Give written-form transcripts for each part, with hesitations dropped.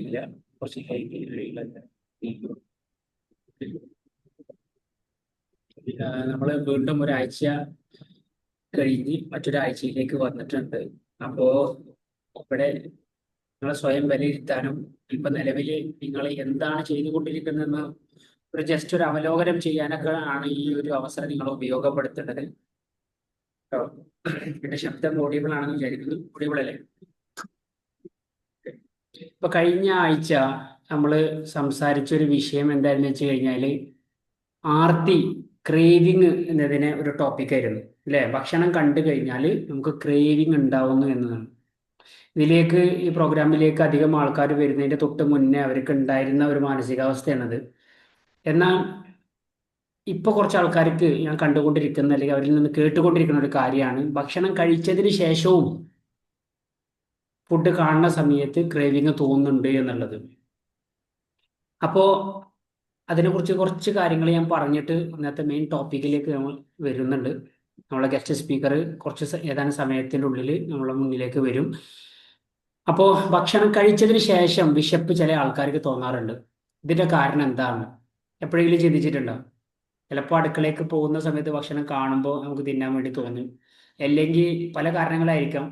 ഇല്ല, കുറച്ച് ലൈറ്റ് നമ്മൾ വീണ്ടും ഒരാഴ്ച കഴിഞ്ഞ് മറ്റൊരാഴ്ചയിലേക്ക് വന്നിട്ടുണ്ട്. അപ്പോ ഇവിടെ നിങ്ങളെ സ്വയം വിലയിരുത്താനും ഇപ്പൊ നിലവിൽ നിങ്ങൾ എന്താണ് ചെയ്തുകൊണ്ടിരിക്കുന്നതെന്ന് ഒരു ജസ്റ്റ് ഒരു അവലോകനം ചെയ്യാനൊക്കെ ആണ് ഈ ഒരു അവസരം നിങ്ങൾ ഉപയോഗപ്പെടുത്തേണ്ടത് കേട്ടോ. എന്റെ ശബ്ദം ഓഡിയബിൾ ആണെന്ന് വിചാരിക്കുന്നു. ഓഡിയബിൾ അല്ലേ? ഇപ്പൊ കഴിഞ്ഞ ആഴ്ച നമ്മൾ സംസാരിച്ച ഒരു വിഷയം എന്താണെന്ന് വെച്ച് കഴിഞ്ഞാല് ആർത്തി, ക്രേവിങ് എന്നതിനെ ഒരു ടോപ്പിക് ആയിരുന്നു അല്ലെ. ഭക്ഷണം കണ്ടു കഴിഞ്ഞാൽ നമുക്ക് ക്രേവിങ് ഉണ്ടാവുന്നു എന്നതാണ്. ഇതിലേക്ക് ഈ പ്രോഗ്രാമിലേക്ക് അധികം ആൾക്കാർ വരുന്നതിന്റെ തൊട്ട് മുന്നേ അവർക്ക് ഉണ്ടായിരുന്ന ഒരു മാനസികാവസ്ഥയാണത്. എന്നാൽ ഇപ്പൊ കുറച്ച് ആൾക്കാർക്ക് ഞാൻ കണ്ടുകൊണ്ടിരിക്കുന്ന അല്ലെങ്കിൽ അവരിൽ നിന്ന് കേട്ടുകൊണ്ടിരിക്കുന്ന ഒരു കാര്യമാണ് ഭക്ഷണം കഴിച്ചതിന് ശേഷവും ഫുഡ് കാണുന്ന സമയത്ത് ക്രേവിങ് തോന്നുന്നുണ്ട് എന്നുള്ളത്. അപ്പോ അതിനെക്കുറിച്ച് കുറച്ച് കാര്യങ്ങൾ ഞാൻ പറഞ്ഞിട്ട് ഇന്നത്തെ മെയിൻ ടോപ്പിക്കിലേക്ക് നമ്മൾ വരുന്നുണ്ട്. നമ്മളെ ഗസ്റ്റ് സ്പീക്കർ കുറച്ച് ഏതാനും സമയത്തിൻ്റെ ഉള്ളിൽ നമ്മളെ മുന്നിലേക്ക് വരും. അപ്പോൾ ഭക്ഷണം കഴിച്ചതിന് ശേഷം വിശപ്പ് ചില ആൾക്കാർക്ക് തോന്നാറുണ്ട്. ഇതിന്റെ കാരണം എന്താണ്? എപ്പോഴെങ്കിലും ചിന്തിച്ചിട്ടുണ്ടോ? ചിലപ്പോൾ അടുക്കളയ്ക്ക് പോകുന്ന സമയത്ത് ഭക്ഷണം കാണുമ്പോൾ നമുക്ക് തിന്നാൻ വേണ്ടി തോന്നും. അല്ലെങ്കിൽ പല കാരണങ്ങളായിരിക്കാം.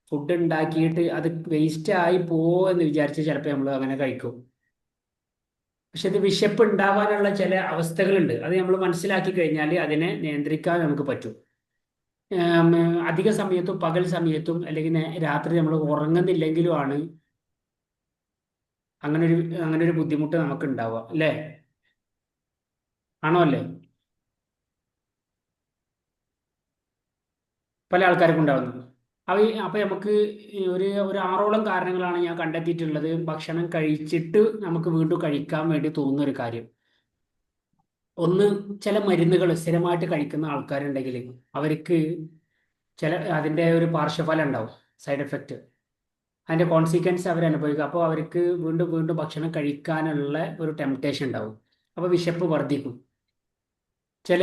ഫുഡ് ഉണ്ടാക്കിയിട്ട് അത് വേസ്റ്റ് ആയി പോവോ എന്ന് വിചാരിച്ച് ചിലപ്പോൾ നമ്മൾ അങ്ങനെ കഴിക്കും. പക്ഷെ ഇത് വിശപ്പ് ഉണ്ടാവാനുള്ള ചില അവസ്ഥകളുണ്ട്. അത് നമ്മൾ മനസ്സിലാക്കി കഴിഞ്ഞാൽ അതിനെ നിയന്ത്രിക്കാൻ നമുക്ക് പറ്റും. ഏം, അധിക സമയത്തും പകൽ സമയത്തും അല്ലെങ്കിൽ രാത്രി നമ്മൾ ഉറങ്ങുന്നില്ലെങ്കിലുമാണ് അങ്ങനെ ഒരു അങ്ങനെ ഒരു ബുദ്ധിമുട്ട് നമുക്ക് ഉണ്ടാവുക അല്ലേ? ആണോ അല്ലേ? പല ആൾക്കാർക്കും ഉണ്ടാവുന്നത്. അപ്പൊ നമുക്ക് ഈ ഒരു ആറോളം കാരണങ്ങളാണ് ഞാൻ കണ്ടെത്തിയിട്ടുള്ളത് ഭക്ഷണം കഴിച്ചിട്ട് നമുക്ക് വീണ്ടും കഴിക്കാൻ വേണ്ടി തോന്നുന്ന ഒരു കാര്യം. ഒന്ന്, ചില മരുന്നുകൾ സ്ഥിരമായിട്ട് കഴിക്കുന്ന ആൾക്കാരുണ്ടെങ്കിൽ അവർക്ക് ചില അതിൻ്റെ ഒരു പാർശ്വഫലം ഉണ്ടാവും, സൈഡ് എഫക്റ്റ്. അതിൻ്റെ കോൺസിക്വൻസ് അവർ അനുഭവിക്കും. അപ്പോൾ അവർക്ക് വീണ്ടും വീണ്ടും ഭക്ഷണം കഴിക്കാനുള്ള ഒരു ടെംപ്ടേഷൻ ഉണ്ടാവും. അപ്പോൾ വിശപ്പ് വർദ്ധിക്കും. ചില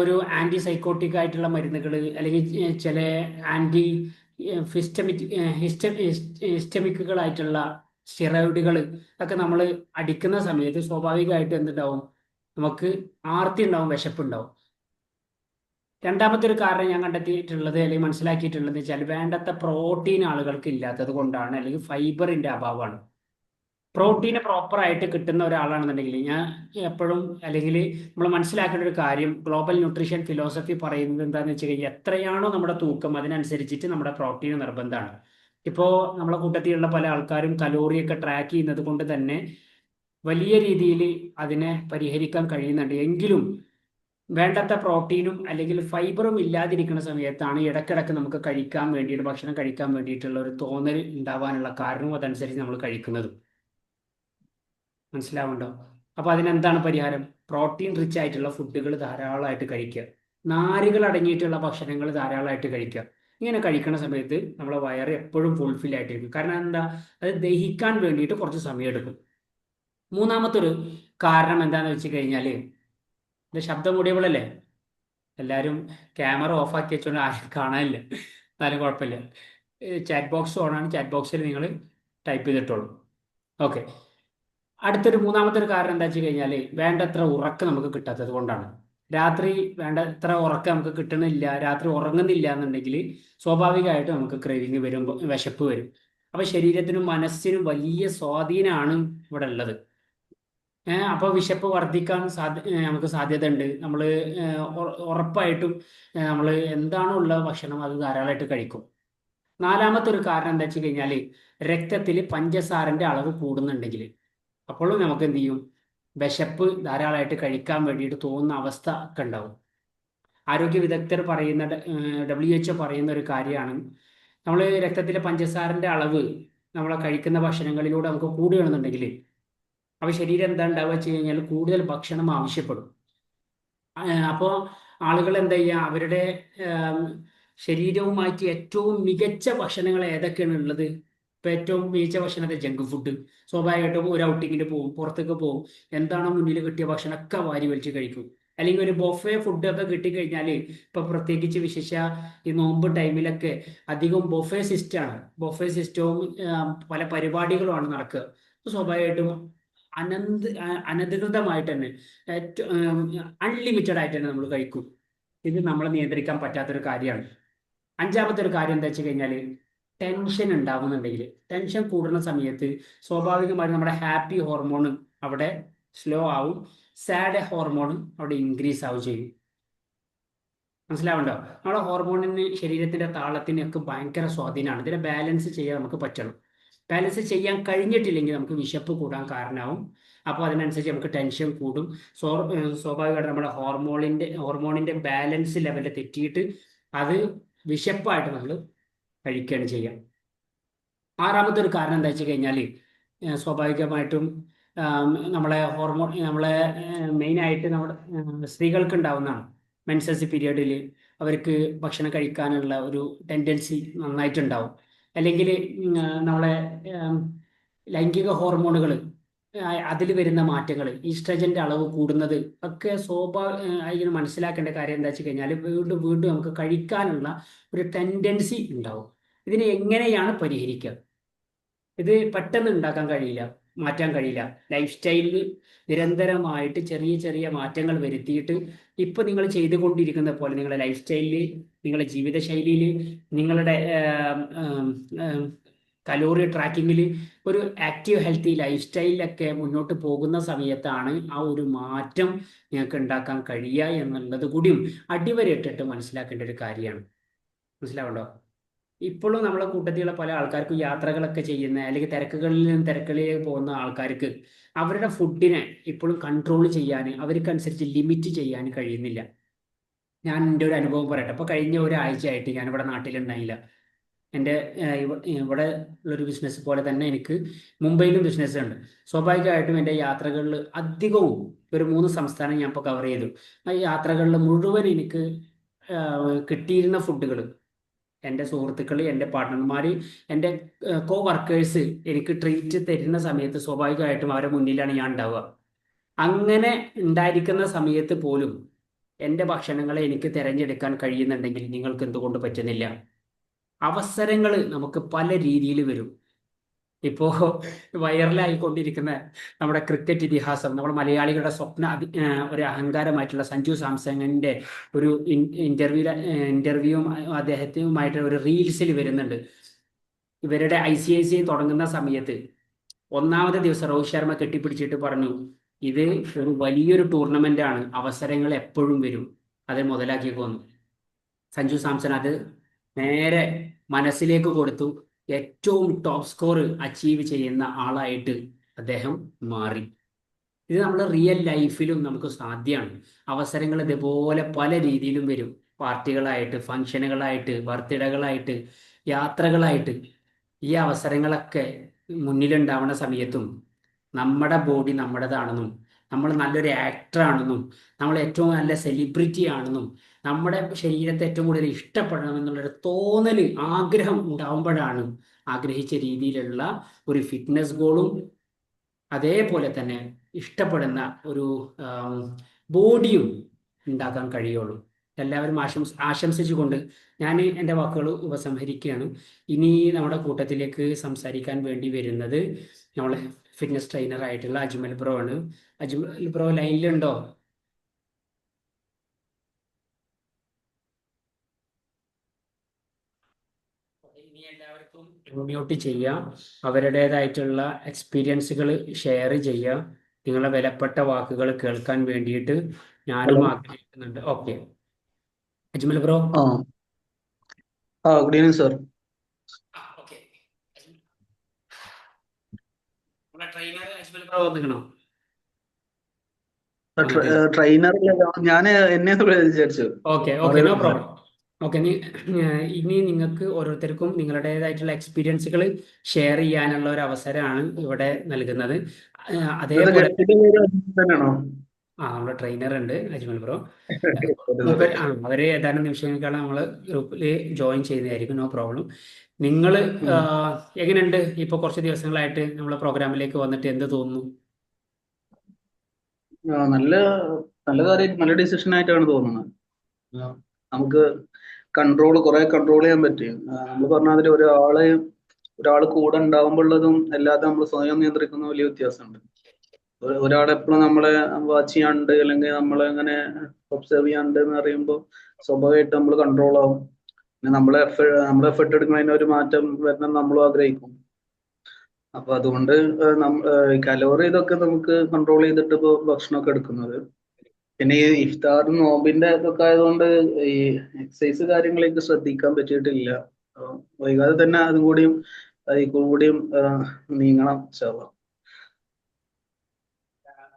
ഒരു ആൻറ്റി സൈക്കോട്ടിക് ആയിട്ടുള്ള മരുന്നുകൾ അല്ലെങ്കിൽ ചില ആൻറ്റി ഫിസ്റ്റമിക് ഹിസ്റ്റമിക്കുകളായിട്ടുള്ള സ്റ്റിറോയിഡുകൾ ഒക്കെ നമ്മൾ അടിക്കുന്ന സമയത്ത് സ്വാഭാവികമായിട്ട് എന്തുണ്ടാവും? നമുക്ക് ആർത്തി ഉണ്ടാവും, വിശപ്പുണ്ടാവും. രണ്ടാമത്തെ ഒരു കാരണം ഞാൻ കണ്ടെത്തിയിട്ടുള്ളത് അല്ലെങ്കിൽ മനസ്സിലാക്കിയിട്ടുള്ളത് വെച്ചാൽ വേണ്ടത്ര പ്രോട്ടീൻ ആളുകൾക്ക് ഇല്ലാത്തത് കൊണ്ടാണ്, അല്ലെങ്കിൽ ഫൈബറിന്റെ അഭാവമാണ്. പ്രോട്ടീന് പ്രോപ്പറായിട്ട് കിട്ടുന്ന ഒരാളാണെന്നുണ്ടെങ്കിൽ ഞാൻ എപ്പോഴും അല്ലെങ്കിൽ നമ്മൾ മനസ്സിലാക്കേണ്ട ഒരു കാര്യം, ഗ്ലോബൽ ന്യൂട്രീഷൻ ഫിലോസഫി പറയുന്നത് എന്താണെന്ന് വെച്ച് കഴിഞ്ഞാൽ എത്രയാണോ നമ്മുടെ തൂക്കം അതിനനുസരിച്ചിട്ട് നമ്മുടെ പ്രോട്ടീൻ നിർബന്ധമാണ്. ഇപ്പോൾ നമ്മളെ കൂട്ടത്തിലുള്ള പല ആൾക്കാരും കലോറിയൊക്കെ ട്രാക്ക് ചെയ്യുന്നത് കൊണ്ട് തന്നെ വലിയ രീതിയിൽ അതിനെ പരിഹരിക്കാൻ കഴിയുന്നുണ്ട്. എങ്കിലും വേണ്ടത്ര പ്രോട്ടീനും അല്ലെങ്കിൽ ഫൈബറും ഇല്ലാതിരിക്കുന്ന സമയത്താണ് ഇടയ്ക്കിടയ്ക്ക് നമുക്ക് കഴിക്കാൻ വേണ്ടിയിട്ട് ഭക്ഷണം കഴിക്കാൻ വേണ്ടിയിട്ടുള്ള ഒരു തോന്നൽ ഉണ്ടാവാനുള്ള കാരണവും അതനുസരിച്ച് നമ്മൾ കഴിക്കുന്നത്. മനസ്സിലാവുണ്ടോ? അപ്പൊ അതിനെന്താണ് പരിഹാരം? പ്രോട്ടീൻ റിച്ച് ആയിട്ടുള്ള ഫുഡുകൾ ധാരാളമായിട്ട് കഴിക്കുക, നാരുകൾ അടങ്ങിയിട്ടുള്ള ഭക്ഷണങ്ങൾ ധാരാളമായിട്ട് കഴിക്കുക. ഇങ്ങനെ കഴിക്കുന്ന സമയത്ത് നമ്മളെ വയറ് എപ്പോഴും ഫുൾഫിൽ ആയിട്ടിരിക്കും. കാരണം എന്താ? അത് ദഹിക്കാൻ വേണ്ടിയിട്ട് കുറച്ച് സമയം എടുക്കും. മൂന്നാമത്തൊരു കാരണം എന്താണെന്ന് വെച്ച് കഴിഞ്ഞാൽ, ഇത് ശബ്ദം കൂടിയപ്പോഴല്ലേ എല്ലാവരും ക്യാമറ ഓഫ് ആക്കി വെച്ചുകൊണ്ട് ആരും കാണാനില്ല, എന്നാലും കുഴപ്പമില്ല. ചാറ്റ് ബോക്സ് ഓണാണ്, ചാറ്റ് ബോക്സിൽ നിങ്ങൾ ടൈപ്പ് ചെയ്തിട്ടോളൂ. ഓക്കെ. അടുത്തൊരു മൂന്നാമത്തെ ഒരു കാരണം എന്താ വെച്ച് കഴിഞ്ഞാൽ വേണ്ടത്ര ഉറക്കം നമുക്ക് കിട്ടാത്തത് കൊണ്ടാണ്. രാത്രി വേണ്ടത്ര ഉറക്കം നമുക്ക് കിട്ടണില്ല, രാത്രി ഉറങ്ങുന്നില്ല എന്നുണ്ടെങ്കിൽ സ്വാഭാവികമായിട്ടും നമുക്ക് ക്രേവിങ് വരും, വിശപ്പ് വരും. അപ്പൊ ശരീരത്തിനും മനസ്സിനും വലിയ സ്വാധീനമാണ് ഇവിടെ ഉള്ളത്. അപ്പോൾ വിശപ്പ് വർദ്ധിക്കാൻ നമുക്ക് സാധ്യത ഉണ്ട്. നമ്മൾ ഉറപ്പായിട്ടും നമ്മൾ എന്താണോ ഉള്ള ഭക്ഷണം അത് ധാരാളമായിട്ട് കഴിക്കും. നാലാമത്തെ ഒരു കാരണം എന്താ വെച്ച് കഴിഞ്ഞാൽ രക്തത്തിൽ പഞ്ചസാരന്റെ അളവ് കൂടുന്നുണ്ടെങ്കിൽ അപ്പോഴും നമുക്ക് എന്ത് ചെയ്യും? വിശപ്പ് ധാരാളമായിട്ട് കഴിക്കാൻ വേണ്ടിയിട്ട് തോന്നുന്ന അവസ്ഥ ഒക്കെ ഉണ്ടാവും. ആരോഗ്യ വിദഗ്ധർ പറയുന്ന WHO പറയുന്ന ഒരു കാര്യമാണ്, നമ്മൾ രക്തത്തിലെ പഞ്ചസാരന്റെ അളവ് നമ്മളെ കഴിക്കുന്ന ഭക്ഷണങ്ങളിലൂടെ നമുക്ക് കൂടുകയാണെന്നുണ്ടെങ്കിൽ അപ്പോൾ ശരീരം എന്താ ഉണ്ടാവുക വെച്ച് കഴിഞ്ഞാൽ കൂടുതൽ ഭക്ഷണം ആവശ്യപ്പെടും. അപ്പോൾ ആളുകൾ എന്താ ചെയ്യുക? അവരുടെ ശരീരവുമായിട്ട് ഏറ്റവും മികച്ച ഭക്ഷണങ്ങൾ ഏതൊക്കെയാണ് ഉള്ളത്? ഇപ്പം ഏറ്റവും മികച്ച ഭക്ഷണത്തെ ജങ്ക് ഫുഡ്. സ്വാഭാവികമായിട്ടും ഒരു ഔട്ടിങ്ങിന് പോകും, പുറത്തേക്ക് പോകും, എന്താണോ മുന്നിൽ കിട്ടിയ ഭക്ഷണമൊക്കെ വാരി വലിച്ച് കഴിക്കും. അല്ലെങ്കിൽ ഒരു ബൊഫെ ഫുഡൊക്കെ കിട്ടിക്കഴിഞ്ഞാൽ, ഇപ്പൊ പ്രത്യേകിച്ച് വിശേഷ ഈ നോമ്പ് ടൈമിലൊക്കെ അധികം ബൊഫെ സിസ്റ്റമാണ്. ബൊഫെ സിസ്റ്റവും പല പരിപാടികളുമാണ് നടക്കുക. സ്വാഭാവികമായിട്ടും അനധികൃതമായിട്ട് തന്നെ ഏറ്റവും അൺലിമിറ്റഡ് ആയിട്ട് തന്നെ നമ്മൾ കഴിക്കും. ഇത് നമ്മളെ നിയന്ത്രിക്കാൻ പറ്റാത്തൊരു കാര്യമാണ്. അഞ്ചാമത്തെ ഒരു കാര്യം എന്താ വെച്ച് കഴിഞ്ഞാൽ, ടെൻഷൻ ഉണ്ടാകുന്നുണ്ടെങ്കിൽ, ടെൻഷൻ കൂടുന്ന സമയത്ത് സ്വാഭാവികമായിട്ടും നമ്മുടെ ഹാപ്പി ഹോർമോൺ അവിടെ സ്ലോ ആവും, സാഡ് ഹോർമോൺ അവിടെ ഇൻക്രീസ് ആവും ചെയ്യും. മനസ്സിലാവുണ്ടോ? നമ്മുടെ ഹോർമോണിന് ശരീരത്തിന്റെ താളത്തിനൊക്കെ ഭയങ്കര സ്വാധീനമാണ്. ഇതിനെ ബാലൻസ് ചെയ്യാൻ നമുക്ക് പറ്റണം. ബാലൻസ് ചെയ്യാൻ കഴിഞ്ഞിട്ടില്ലെങ്കിൽ നമുക്ക് വിശപ്പ് കൂടാൻ കാരണമാവും. അപ്പോൾ അതിനനുസരിച്ച് നമുക്ക് ടെൻഷൻ കൂടും. സ്വാഭാവികമായിട്ട് നമ്മുടെ ഹോർമോണിന്റെ ബാലൻസ് ലെവലിൽ തെറ്റിയിട്ട് അത് വിശപ്പായിട്ട് നമ്മൾ കഴിക്കുകയാണ് ചെയ്യുക. ആറാമത്തെ ഒരു കാരണം എന്താ വെച്ച് കഴിഞ്ഞാൽ, സ്വാഭാവികമായിട്ടും നമ്മളെ മെയിനായിട്ട് നമ്മുടെ സ്ത്രീകൾക്ക് ഉണ്ടാവുന്നതാണ്. മെൻസസ് പീരിയഡിൽ അവർക്ക് ഭക്ഷണം കഴിക്കാനുള്ള ഒരു ടെൻഡൻസി നന്നായിട്ടുണ്ടാവും. അല്ലെങ്കിൽ നമ്മളെ ലൈംഗിക ഹോർമോണുകൾ, അതിൽ വരുന്ന മാറ്റങ്ങൾ, ഈസ്ട്രജന്റെ അളവ് കൂടുന്നത് ഒക്കെ സ്വാഭാവിക മനസ്സിലാക്കേണ്ട കാര്യം എന്താ വെച്ച് കഴിഞ്ഞാൽ, വീണ്ടും വീണ്ടും നമുക്ക് കഴിക്കാനുള്ള ഒരു ടെൻഡൻസി ഉണ്ടാവും. ഇതിനെ എങ്ങനെയാണ് പരിഹരിക്കുക? ഇത് പെട്ടെന്ന് ഉണ്ടാക്കാൻ കഴിയില്ല, മാറ്റാൻ കഴിയില്ല. ലൈഫ് സ്റ്റൈലിൽ നിരന്തരമായിട്ട് ചെറിയ ചെറിയ മാറ്റങ്ങൾ വരുത്തിയിട്ട് ഇപ്പൊ നിങ്ങൾ ചെയ്തുകൊണ്ടിരിക്കുന്ന പോലെ നിങ്ങളുടെ ലൈഫ് സ്റ്റൈലിൽ, നിങ്ങളുടെ ജീവിതശൈലിയിൽ, നിങ്ങളുടെ കലോറി ട്രാക്കിങ്ങിൽ, ഒരു ആക്റ്റീവ് ഹെൽത്തി ലൈഫ് സ്റ്റൈലിലൊക്കെ മുന്നോട്ട് പോകുന്ന സമയത്താണ് ആ ഒരു മാറ്റം നിങ്ങൾക്ക് ഉണ്ടാക്കാൻ കഴിയുക എന്നുള്ളത് കൂടിയും അടിവരയിട്ടിട്ട് മനസ്സിലാക്കേണ്ട ഒരു കാര്യമാണ്. മനസ്സിലാവുണ്ടോ? ഇപ്പോഴും നമ്മളെ കൂട്ടത്തിലുള്ള പല ആൾക്കാർക്കും യാത്രകളൊക്കെ ചെയ്യുന്ന, അല്ലെങ്കിൽ തിരക്കുകളിൽ നിന്ന് തിരക്കുകളിലേക്ക് പോകുന്ന ആൾക്കാർക്ക് അവരുടെ ഫുഡിനെ ഇപ്പോഴും കൺട്രോൾ ചെയ്യാൻ, അവർക്കനുസരിച്ച് ലിമിറ്റ് ചെയ്യാൻ കഴിയുന്നില്ല. ഞാൻ എൻ്റെ ഒരു അനുഭവം പറയട്ടെ. അപ്പോൾ കഴിഞ്ഞ ഒരാഴ്ചയായിട്ട് ഞാനിവിടെ നാട്ടിലുണ്ടായില്ല. എൻ്റെ ഇവിടെ ഉള്ളൊരു ബിസിനസ് പോലെ തന്നെ എനിക്ക് മുംബൈയിലും ബിസിനസ് ഉണ്ട്. സ്വാഭാവികമായിട്ടും എൻ്റെ യാത്രകളിൽ അധികവും ഒരു 3 സംസ്ഥാനം ഞാൻ ഇപ്പോൾ കവർ ചെയ്തു. ആ യാത്രകളിൽ മുഴുവൻ എനിക്ക് കിട്ടിയിരുന്ന ഫുഡുകൾ, എൻ്റെ സുഹൃത്തുക്കൾ, എൻ്റെ പാർട്ട്ണർമാർ, എൻ്റെ കോ വർക്കേഴ്സ് എനിക്ക് ട്രീറ്റ് തരുന്ന സമയത്ത് സ്വാഭാവികമായിട്ടും അവരുടെ മുന്നിലാണ് ഞാൻ ഉണ്ടാവുക. അങ്ങനെ ഉണ്ടായിരിക്കുന്ന സമയത്ത് പോലും എൻ്റെ ഭക്ഷണങ്ങളെ എനിക്ക് തിരഞ്ഞെടുക്കാൻ കഴിയുന്നുണ്ടെങ്കിൽ നിങ്ങൾക്ക് എന്തുകൊണ്ട് പറ്റുന്നില്ല? അവസരങ്ങൾ നമുക്ക് പല രീതിയിൽ വരും. ഇപ്പോ വൈറലായിക്കൊണ്ടിരിക്കുന്ന നമ്മുടെ ക്രിക്കറ്റ് ഇതിഹാസം, നമ്മുടെ മലയാളികളുടെ ഒരു അഹങ്കാരമായിട്ടുള്ള സഞ്ജു സാംസങ്ങിന്റെ ഒരു ഇന്റർവ്യൂവും അദ്ദേഹത്തിനുമായിട്ട് ഒരു റീൽസിൽ വരുന്നുണ്ട്. ഇവരുടെ ICICI തുടങ്ങുന്ന സമയത്ത് ഒന്നാമത്തെ ദിവസം രോഹിത് ശർമ്മ കെട്ടിപ്പിടിച്ചിട്ട് പറഞ്ഞു, ഇത് ഒരു വലിയൊരു ടൂർണമെന്റ് ആണ്, അവസരങ്ങൾ എപ്പോഴും വരും, അത് മുതലാക്കിക്കൊന്നു. സഞ്ജു സാംസൺ അത് നേരെ മനസ്സിലേക്ക് കൊടുത്തു. ഏറ്റവും ടോപ്പ് സ്കോർ അച്ചീവ് ചെയ്യുന്ന ആളായിട്ട് അദ്ദേഹം മാറി. ഇത് നമ്മുടെ റിയൽ ലൈഫിലും നമുക്ക് സാധ്യമാണ്. അവസരങ്ങൾ ഇതുപോലെ പല രീതിയിലും വരും. പാർട്ടികളായിട്ട്, ഫംഗ്ഷനുകളായിട്ട്, ബർത്ത്ഡേകളായിട്ട്, യാത്രകളായിട്ട്. ഈ അവസരങ്ങളൊക്കെ മുന്നിലുണ്ടാവുന്ന സമയത്തും നമ്മുടെ ബോഡി നമ്മുടേതാണെന്നും, നമ്മൾ നല്ലൊരു ആക്ടറാണെന്നും, നമ്മൾ ഏറ്റവും നല്ല സെലിബ്രിറ്റി ആണെന്നും, നമ്മുടെ ശരീരത്തെ ഏറ്റവും കൂടുതൽ ഇഷ്ടപ്പെടണമെന്നുള്ളൊരു തോന്നൽ, ആഗ്രഹം ഉണ്ടാവുമ്പോഴാണ് ആഗ്രഹിച്ച രീതിയിലുള്ള ഒരു ഫിറ്റ്നസ് ഗോളും അതേപോലെ തന്നെ ഇഷ്ടപ്പെടുന്ന ഒരു ബോഡിയും ഉണ്ടാക്കാൻ കഴിയുള്ളൂ. എല്ലാവരും ആശംസിച്ചുകൊണ്ട് ഞാൻ എൻ്റെ വാക്കുകൾ ഉപസംഹരിക്കുകയാണ്. ഇനി നമ്മുടെ കൂട്ടത്തിലേക്ക് സംസാരിക്കാൻ വേണ്ടി വരുന്നത് നമ്മളെ ഫിറ്റ്നസ് ട്രെയിനർ ആയിട്ടുള്ള അജ്മൽ ബ്രോ ആണ്. അജ്മൽ ബ്രോ ലൈനിലുണ്ടോ? ഇനി എല്ലാവർക്കും മ്യൂട്ട് ചെയ്യാം. അവരുടേതായിട്ടുള്ള എക്സ്പീരിയൻസുകൾ ഷെയർ ചെയ്യാം. നിങ്ങളുടെ വിലപ്പെട്ട വാക്കുകൾ കേൾക്കാൻ വേണ്ടിയിട്ട് ഞാനും ഹലോ. ആഗ്രഹിക്കുന്നുണ്ട്. Okay, Ajmal bro. ആ ഗുഡ് ഈവനിങ് സർ. ഓക്കെ, നമ്മുടെ ട്രെയിനർ അജ്മൽ ബ്രോ വന്നിക്കണോ? വന്നിട്ട് ട്രെയിനർ ഞാൻ എന്നെ വിചാരിച്ചു. Okay okay, no problem. Okay, ഇനി നിങ്ങൾക്ക് ഓരോരുത്തർക്കും നിങ്ങളുടേതായിട്ടുള്ള എക്സ്പീരിയൻസുകൾ ഷെയർ ചെയ്യാനുള്ള ഒരു അവസരമാണ് ഇവിടെ നൽകുന്നത്. അതേപോലെ തന്നെയാണോ? നമ്മുടെ ട്രെയിനർ ഉണ്ട് അജ്മൽ ബ്രോ. അവര് ഏതാനും നിമിഷങ്ങൾക്കാണ് നമ്മൾ ഗ്രൂപ്പിൽ ജോയിൻ ചെയ്യുന്നതായിരിക്കും. No problem. നിങ്ങൾ എങ്ങനെയുണ്ട് ഇപ്പൊ കുറച്ച് ദിവസങ്ങളായിട്ട് നമ്മളെ പ്രോഗ്രാമിലേക്ക് വന്നിട്ട് എന്ത് തോന്നുന്നു? നല്ല നല്ല കാര്യം, നല്ല ഡിസിഷൻ ആയിട്ടാണ് തോന്നുന്നത്. നമുക്ക് കുറെ കൺട്രോൾ ചെയ്യാൻ പറ്റും. നമ്മൾ പറഞ്ഞ അതിൽ ഒരാളെ ഒരാൾ കൂടെ ഉണ്ടാവുമ്പോഴുള്ളതും അല്ലാതെ നമ്മൾ സ്വയം നിയന്ത്രിക്കുന്ന വലിയ വ്യത്യാസമുണ്ട്. ഒരാളെപ്പോഴും നമ്മളെ വാച്ച് ചെയ്യാണ്ട് അല്ലെങ്കിൽ നമ്മളെ അങ്ങനെ ഒബ്സർവ് ചെയ്യാണ്ട് എന്ന് പറയുമ്പോൾ സ്വാഭാവികമായിട്ട് നമ്മൾ കൺട്രോൾ ആവും. പിന്നെ നമ്മളെ എഫേർട്ട് എടുക്കുന്നതിന് ഒരു മാറ്റം വരണം നമ്മളും ആഗ്രഹിക്കും. അപ്പൊ അതുകൊണ്ട് കലോറി ഇതൊക്കെ നമുക്ക് കൺട്രോൾ ചെയ്തിട്ട് ഇപ്പൊ ഭക്ഷണമൊക്കെ എടുക്കുന്നത്. പിന്നെ ഈ ഇഫ്താർ നോമ്പിന്റെ ഇതൊക്കെ ആയതുകൊണ്ട് ഈ എക്സസൈസ് കാര്യങ്ങളൊക്കെ ശ്രദ്ധിക്കാൻ പറ്റിയിട്ടില്ല. അപ്പൊ വൈകാതെ തന്നെ അതും കൂടിയും അതിൽ കൂടിയും നീങ്ങണം ഇൻഷാ അള്ളാ.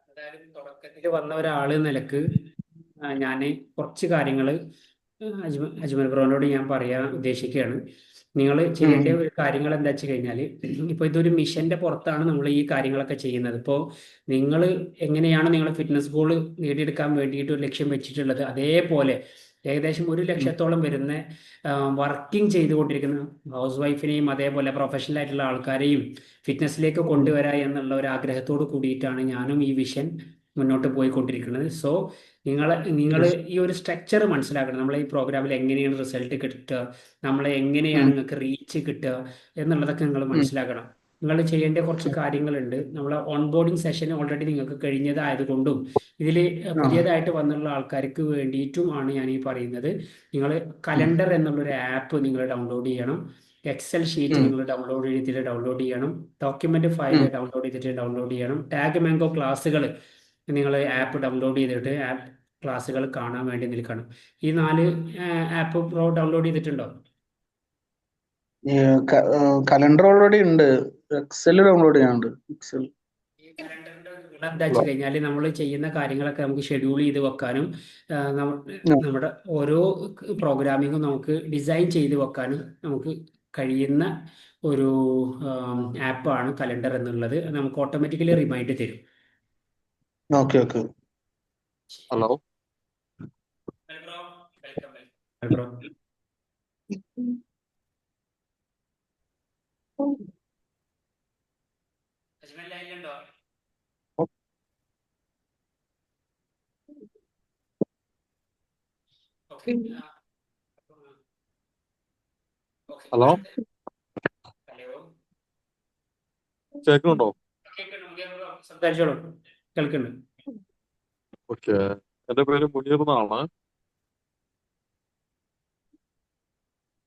എന്തായാലും തുടക്കത്തിൽ വന്ന ഒരാള് നിലക്ക് ഞാൻ കുറച്ച് കാര്യങ്ങൾ അജ്മൽ ബ്രോനോട് ഞാൻ പറയാൻ ഉദ്ദേശിക്കുകയാണ്. നിങ്ങൾ ഉം ചെയ്യേണ്ട ഒരു കാര്യങ്ങൾ എന്താ വെച്ച് കഴിഞ്ഞാൽ, ഇപ്പോൾ ഇതൊരു മിഷന്റെ പുറത്താണ് നമ്മൾ ഈ കാര്യങ്ങളൊക്കെ ചെയ്യുന്നത്. ഇപ്പോൾ നിങ്ങൾ എങ്ങനെയാണ് നിങ്ങൾ ഫിറ്റ്നസ് ഗോൾ നേടിയെടുക്കാൻ വേണ്ടിയിട്ട് ഒരു ലക്ഷ്യം വെച്ചിട്ടുള്ളത്, അതേപോലെ ഏകദേശം 1 ലക്ഷത്തോളം വരുന്ന വർക്കിംഗ് ചെയ്തുകൊണ്ടിരിക്കുന്ന ഹൗസ് വൈഫിനെയും അതേപോലെ പ്രൊഫഷണൽ ആയിട്ടുള്ള ആൾക്കാരെയും ഫിറ്റ്നസ്സിലേക്ക് ഉം കൊണ്ടുവരാ എന്നുള്ള ഒരു ആഗ്രഹത്തോട് കൂടിയിട്ടാണ് ഞാനും ഈ വിഷൻ മുന്നോട്ട് പോയിക്കൊണ്ടിരിക്കുന്നത്. സോ നിങ്ങൾ yes. ഈ ഒരു സ്ട്രക്ചർ മനസ്സിലാക്കണം. നമ്മളെ ഈ പ്രോഗ്രാമിൽ എങ്ങനെയാണ് റിസൾട്ട് കിട്ടുക, നമ്മളെ എങ്ങനെയാണ് ഉം നിങ്ങൾക്ക് റീച്ച് കിട്ടുക എന്നുള്ളതൊക്കെ നിങ്ങൾ ഉം മനസ്സിലാക്കണം. നിങ്ങൾ ചെയ്യേണ്ട കുറച്ച് കാര്യങ്ങളുണ്ട്. നമ്മളെ ഓൺബോർഡിംഗ് സെഷൻ ഓൾറെഡി നിങ്ങൾക്ക് കഴിഞ്ഞതായതുകൊണ്ടും ഇതിൽ ആ പുതിയതായിട്ട് വന്നുള്ള ആൾക്കാർക്ക് വേണ്ടിയിട്ടും ആണ് ഞാൻ ഈ പറയുന്നത്. നിങ്ങൾ ഉം കലണ്ടർ എന്നുള്ളൊരു ആപ്പ് നിങ്ങൾ ഡൗൺലോഡ് ചെയ്യണം. എക്സൽ ഷീറ്റ് ഉം നിങ്ങൾ ഡൗൺലോഡ് ചെയ്യണം. ഡോക്യുമെന്റ് ഫയൽ ഉം ഡൗൺലോഡ് ചെയ്യണം. ടാഗ് മാംഗോ ക്ലാസ്സുകൾ നിങ്ങൾ ആപ്പ് ഡൗൺലോഡ് ചെയ്തിട്ട് ആപ്പ് ക്ലാസ്സുകൾ കാണാൻ വേണ്ടി നിൽക്കണം. ഈ 4 ആപ്പ് പ്രോ ഡൗൺലോഡ് ചെയ്തിട്ടുണ്ടോ? കലണ്ടർ ഓൾറെഡി ഉണ്ട്. എക്സൽ ഡൗൺലോഡ് ചെയ്യാനുണ്ട്. എക്സൽ. ഈ കലണ്ടറിന്റെ ഗുണം എന്താ വെച്ച് കഴിഞ്ഞാൽ നമ്മൾ ചെയ്യുന്ന കാര്യങ്ങളൊക്കെ നമുക്ക് ഷെഡ്യൂൾ ചെയ്ത് വെക്കാനും നമ്മുടെ ഓരോ പ്രോഗ്രാമിങ്ങും നമുക്ക് ഡിസൈൻ ചെയ്ത് വെക്കാനും നമുക്ക് കഴിയുന്ന ഒരു ആപ്പാണ് കലണ്ടർ എന്നുള്ളത്. നമുക്ക് ഓട്ടോമാറ്റിക്കലി റിമൈൻഡ് തരും. Okay okay. Hello bro Ajmal ലൈനിലുണ്ടോ? Okay okay. ഹലോ ഹലോ, കേൾക്കുന്നുണ്ടോ? സംസാരിച്ചോളൂ, കേൾക്കുന്നുണ്ട്. ഓക്കെ, എന്റെ പേര് മുനീർ എന്നാണ്.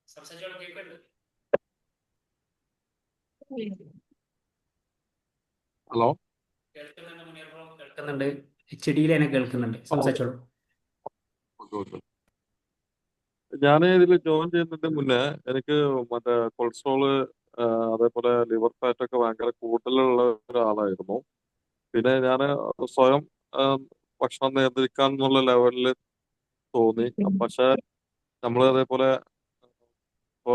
സംസാരിച്ചോളൂ, കേൾക്കുന്നുണ്ട്. ഹലോ കേൾക്കുന്നുണ്ട് മുനീർ ബ്രോ, കേൾക്കുന്നുണ്ട്. HDയിൽ എന്നെ കേൾക്കുന്നുണ്ട്. സംസാരിച്ചോളൂ. ഞാൻ ഇതിൽ ജോയിൻ ചെയ്യുന്നതിന്റെ മുന്നേ എനിക്ക് മറ്റേ കൊളസ്ട്രോള്, അതേപോലെ ലിവർ ഫാറ്റ് ഒക്കെ ഭയങ്കര കൂടുതലുള്ള ഒരാളായിരുന്നു. പിന്നെ ഞാൻ സ്വയം ആ, ഭക്ഷണം നിയന്ത്രിക്കാൻ എന്നുള്ള ലെവലിൽ തോന്നി. പക്ഷെ നമ്മൾ അതേപോലെ ഇപ്പോ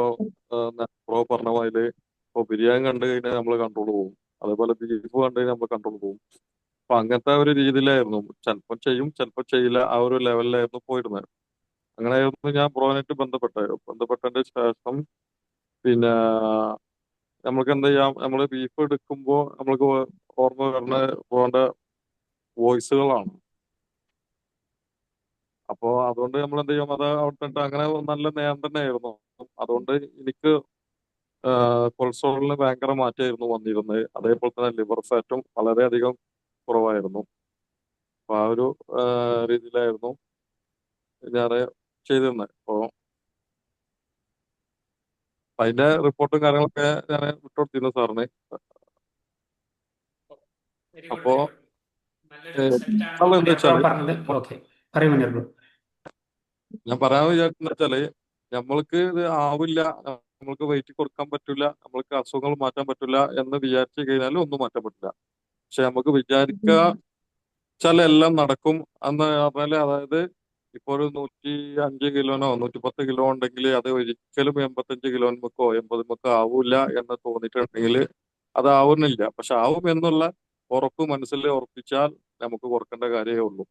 പ്രോ പറഞ്ഞ മാതിരി ഇപ്പൊ ബിരിയാണി കണ്ടു കഴിഞ്ഞാൽ നമ്മൾ കൺട്രോൾ പോകും, അതേപോലെ ബീഫ് കണ്ടു കഴിഞ്ഞാൽ നമ്മൾ കൺട്രോൾ പോകും. അപ്പൊ അങ്ങനത്തെ ഒരു രീതിയിലായിരുന്നു. ചിലപ്പോൾ ചെയ്യും, ചിലപ്പോൾ ചെയ്യില്ല, ആ ഒരു ലെവലിലായിരുന്നു പോയിരുന്നത്. അങ്ങനെയായിരുന്നു ഞാൻ ബ്രോനായിട്ട് ബന്ധപ്പെട്ടതിന്റെ ശേഷം പിന്നെ നമ്മൾക്ക് എന്ത് ചെയ്യാം, നമ്മൾ ബീഫ് എടുക്കുമ്പോൾ നമ്മൾക്ക് ഓർമ്മ വരുന്ന ബ്രോന്റെ വോയിസുകളാണ്. അപ്പോൾ അതുകൊണ്ട് നമ്മൾ എന്ത് ചെയ്യും, അത് അവിടെ അങ്ങനെ നല്ല നിയന്ത്രണമായിരുന്നു. അതുകൊണ്ട് എനിക്ക് കൊളസ്ട്രോളിന് ഭയങ്കര മാറ്റമായിരുന്നു വന്നിരുന്നത്. അതേപോലെ തന്നെ ലിവർ ഫാറ്റും വളരെയധികം കുറവായിരുന്നു. അപ്പൊ ആ ഒരു രീതിയിലായിരുന്നു ഞാൻ ചെയ്തിരുന്നത്. അപ്പോൾ അതിന്റെ റിപ്പോർട്ടും കാര്യങ്ങളൊക്കെ ഞാൻ വിട്ടുകൊടുത്തിരുന്നു സാറിന്. വെരി ഗുഡ്, അപ്പോ വെരി ഗുഡ്. നല്ലൊരു റിസൾട്ടാണ് എന്താ മുനീർ ബ്രോ വെച്ചാല് പറഞ്ഞത്. ഓക്കെ, പറയൂ മുനീർ ബ്രോ. ഞാൻ പറയാൻ വിചാരിക്കുന്ന വെച്ചാല് നമ്മൾക്ക് ഇത് ആവില്ല, നമ്മൾക്ക് വെയിറ്റ് കൊടുക്കാൻ പറ്റില്ല, നമ്മൾക്ക് അസുഖങ്ങൾ മാറ്റാൻ പറ്റില്ല എന്ന് വിചാരിച്ചു കഴിഞ്ഞാൽ ഒന്നും മാറ്റാൻ പറ്റില്ല. പക്ഷെ നമുക്ക് വിചാരിച്ചാൽ എല്ലാം നടക്കും എന്ന് പറഞ്ഞാല്, അതായത് ഇപ്പൊ ഒരു 105 കിലോനോ 110 കിലോ ഉണ്ടെങ്കിൽ അത് ഒരിക്കലും 85 കിലോമൊക്കോ 80 ആവൂല എന്ന് തോന്നിയിട്ടുണ്ടെങ്കിൽ അത് ആവുന്നില്ല. പക്ഷെ ആവും എന്നുള്ള ഉറപ്പ് മനസ്സിൽ ഉറപ്പിച്ചാൽ നമുക്ക് കുറക്കേണ്ട കാര്യമേ ഉള്ളൂ.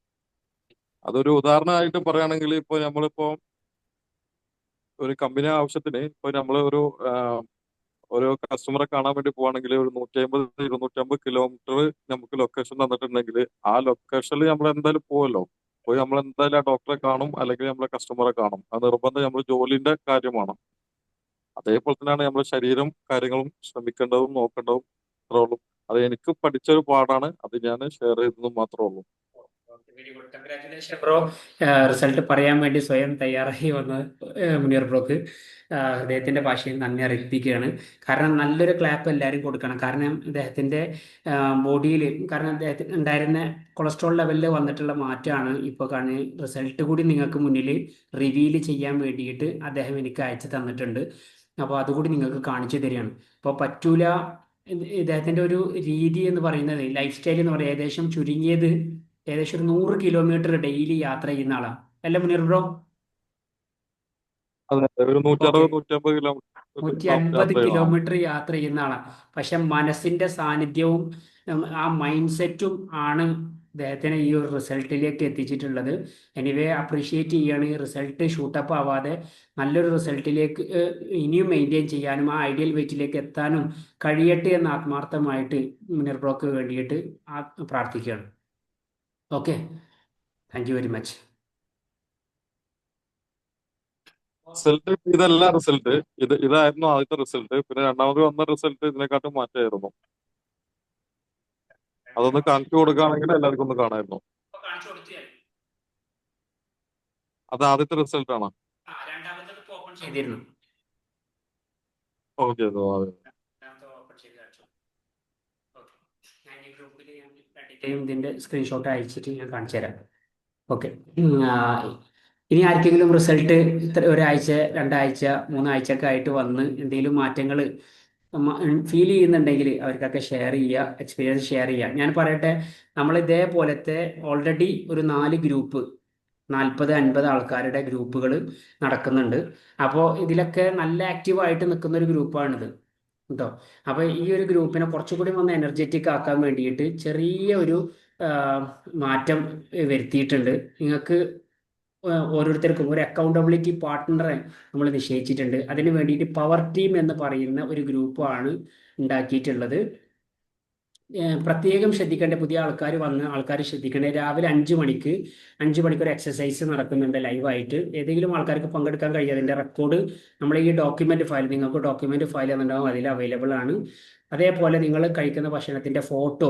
അതൊരു ഉദാഹരണമായിട്ട് പറയുകയാണെങ്കിൽ, ഇപ്പൊ നമ്മളിപ്പോ ഒരു കമ്പനി ആവശ്യത്തിന് ഇപ്പൊ നമ്മൾ ഒരു കസ്റ്റമറെ കാണാൻ വേണ്ടി പോവാണെങ്കിൽ ഒരു 150-250 കിലോമീറ്റർ നമുക്ക് ലൊക്കേഷൻ തന്നിട്ടുണ്ടെങ്കിൽ ആ ലൊക്കേഷനിൽ നമ്മൾ എന്തായാലും പോവല്ലോ. പോയി നമ്മൾ എന്തായാലും ആ ഡോക്ടറെ കാണും, അല്ലെങ്കിൽ നമ്മളെ കസ്റ്റമറെ കാണും. അത് നിർബന്ധം നമ്മൾ ജോലിന്റെ കാര്യമാണ്. അതേപോലെ തന്നെയാണ് നമ്മുടെ ശരീരം കാര്യങ്ങളും ശ്രമിക്കേണ്ടതും നോക്കേണ്ടതും അത്രേ ഉള്ളൂ. അത് എനിക്ക് പഠിച്ചൊരു പാഠാണ്, അത് ഞാൻ ഷെയർ ചെയ്തതെന്ന് മാത്രമേ ഉള്ളൂ. Very good, congratulation bro. Result പറയാൻ വേണ്ടി സ്വയം തയ്യാറായി വന്ന മുനീർ ബ്രോക്ക് ഹൃദയത്തിന്റെ ഭാഷയിൽ നന്ദി അറിയിപ്പിക്കുകയാണ്. കാരണം നല്ലൊരു ക്ലാപ്പ് എല്ലാവരും കൊടുക്കണം. കാരണം ഇദ്ദേഹത്തിന്റെ ബോഡിയിൽ, കാരണം അദ്ദേഹത്തിന് ഉണ്ടായിരുന്ന കൊളസ്ട്രോൾ ലെവലിൽ വന്നിട്ടുള്ള മാറ്റമാണ് ഇപ്പോൾ റിസൾട്ട് കൂടി നിങ്ങൾക്ക് മുന്നിൽ റിവീൽ ചെയ്യാൻ വേണ്ടിയിട്ട് അദ്ദേഹം എനിക്ക് അയച്ചു തന്നിട്ടുണ്ട്. അപ്പോൾ അതുകൂടി നിങ്ങൾക്ക് കാണിച്ചു തരികയാണ്. അപ്പോൾ പറ്റൂല, ഇദ്ദേഹത്തിന്റെ ഒരു രീതി എന്ന് പറയുന്നത്, ലൈഫ് സ്റ്റൈൽ എന്ന് പറയുന്നത് ഏകദേശം ഒരു 100 കിലോമീറ്റർ ഡെയിലി യാത്ര ചെയ്യുന്ന ആളാണ് അല്ല മുനീർ ബ്രോ? അതെ, ഒരു ഓക്കെ, 160-150 കിലോമീറ്റർ 150 യാത്ര ചെയ്യണം. കിലോമീറ്റർ യാത്ര ചെയ്യുന്ന ആളാണ്. പക്ഷെ മനസ്സിന്റെ സാന്നിധ്യവും ആ മൈൻഡ് സെറ്റും ആണ് അദ്ദേഹത്തിനെ ഈ ഒരു റിസൾട്ടിലേക്ക് എത്തിച്ചിട്ടുള്ളത്. എനിവേ അപ്രീഷിയേറ്റ് ചെയ്യാണ്. ഈ റിസൾട്ട് ഷൂട്ടപ്പ് ആവാതെ നല്ലൊരു റിസൾട്ടിലേക്ക് ഇനിയും മെയിൻറ്റെയിൻ ചെയ്യാനും ആ ഐഡിയൽ വെയിറ്റിലേക്ക് എത്താനും കഴിയട്ടെ എന്ന് ആത്മാർത്ഥമായിട്ട് മുനീർ ബ്രോക്ക് വേണ്ടിയിട്ട് പ്രാർത്ഥിക്കുകയാണ്. Okay, thank you very much. Result ഇതല്ല, റിസൾട്ട് ഇതായിരുന്നു ആദ്യത്തെ റിസൾട്ട്. പിന്നെ രണ്ടാമത് വന്ന റിസൾട്ട് ഇതിനെക്കാട്ടും മാറ്റമായിരുന്നു. അതൊന്ന് കാണിച്ചു കൊടുക്കുകയാണെങ്കിൽ എല്ലാവർക്കും ഒന്ന് കാണായിരുന്നു. അത് ആദ്യത്തെ റിസൾട്ട് ആണ്. ചെയ്തിരുന്നു. ഓക്കെ, ഇതിന്റെ സ്ക്രീൻഷോട്ട് അയച്ചിട്ട് ഞാൻ കാണിച്ചു തരാം. ഓക്കെ, ഇനി ആർക്കെങ്കിലും റിസൾട്ട് ഒരാഴ്ച, 2 ആഴ്ച, 3 ആഴ്ചയൊക്കെ ആയിട്ട് വന്ന് എന്തെങ്കിലും മാറ്റങ്ങൾ ഫീൽ ചെയ്യുന്നുണ്ടെങ്കിൽ അവർക്കൊക്കെ ഷെയർ ചെയ്യുക, എക്സ്പീരിയൻസ് ഷെയർ ചെയ്യുക. ഞാൻ പറയട്ടെ, നമ്മൾ ഇതേപോലത്തെ ഓൾറെഡി ഒരു 4 ഗ്രൂപ്പ്, 40-50 ആൾക്കാരുടെ ഗ്രൂപ്പുകൾ നടക്കുന്നുണ്ട്. അപ്പോൾ ഇതിലൊക്കെ നല്ല ആക്റ്റീവായിട്ട് നിൽക്കുന്ന ഒരു ഗ്രൂപ്പാണിത് കേട്ടോ. അപ്പോൾ ഈ ഒരു ഗ്രൂപ്പിനെ കുറച്ചുകൂടി ഒന്ന് എനർജറ്റിക് ആക്കാൻ വേണ്ടിയിട്ട് ചെറിയ ഒരു മാറ്റം വരുത്തിയിട്ടുണ്ട്. നിങ്ങൾക്ക് ഓരോരുത്തർക്കും ഒരു അക്കൗണ്ടബിലിറ്റി പാർട്ട്ണറെ നമ്മൾ നിശ്ചയിച്ചിട്ടുണ്ട്. അതിന് വേണ്ടിയിട്ട് പവർ ടീം എന്ന് പറയുന്ന ഒരു ഗ്രൂപ്പാണ് ഉണ്ടാക്കിയിട്ടുള്ളത്. പ്രത്യേകം ശ്രദ്ധിക്കേണ്ട, പുതിയ ആൾക്കാർ ശ്രദ്ധിക്കേണ്ട, രാവിലെ 5 മണിക്ക് ഒരു എക്സസൈസ് നടക്കുന്നുണ്ട് ലൈവായിട്ട്. ഏതെങ്കിലും ആൾക്കാർക്ക് പങ്കെടുക്കാൻ കഴിയും. അതിൻ്റെ റെക്കോർഡ് നമ്മൾ ഈ ഡോക്യുമെന്റ് ഫയൽ, നിങ്ങൾക്ക് ഡോക്യുമെന്റ് ഫയൽ എന്നുണ്ടാവും, അതിൽ അവൈലബിൾ ആണ്. അതേപോലെ നിങ്ങൾ കഴിക്കുന്ന ഭക്ഷണത്തിന്റെ ഫോട്ടോ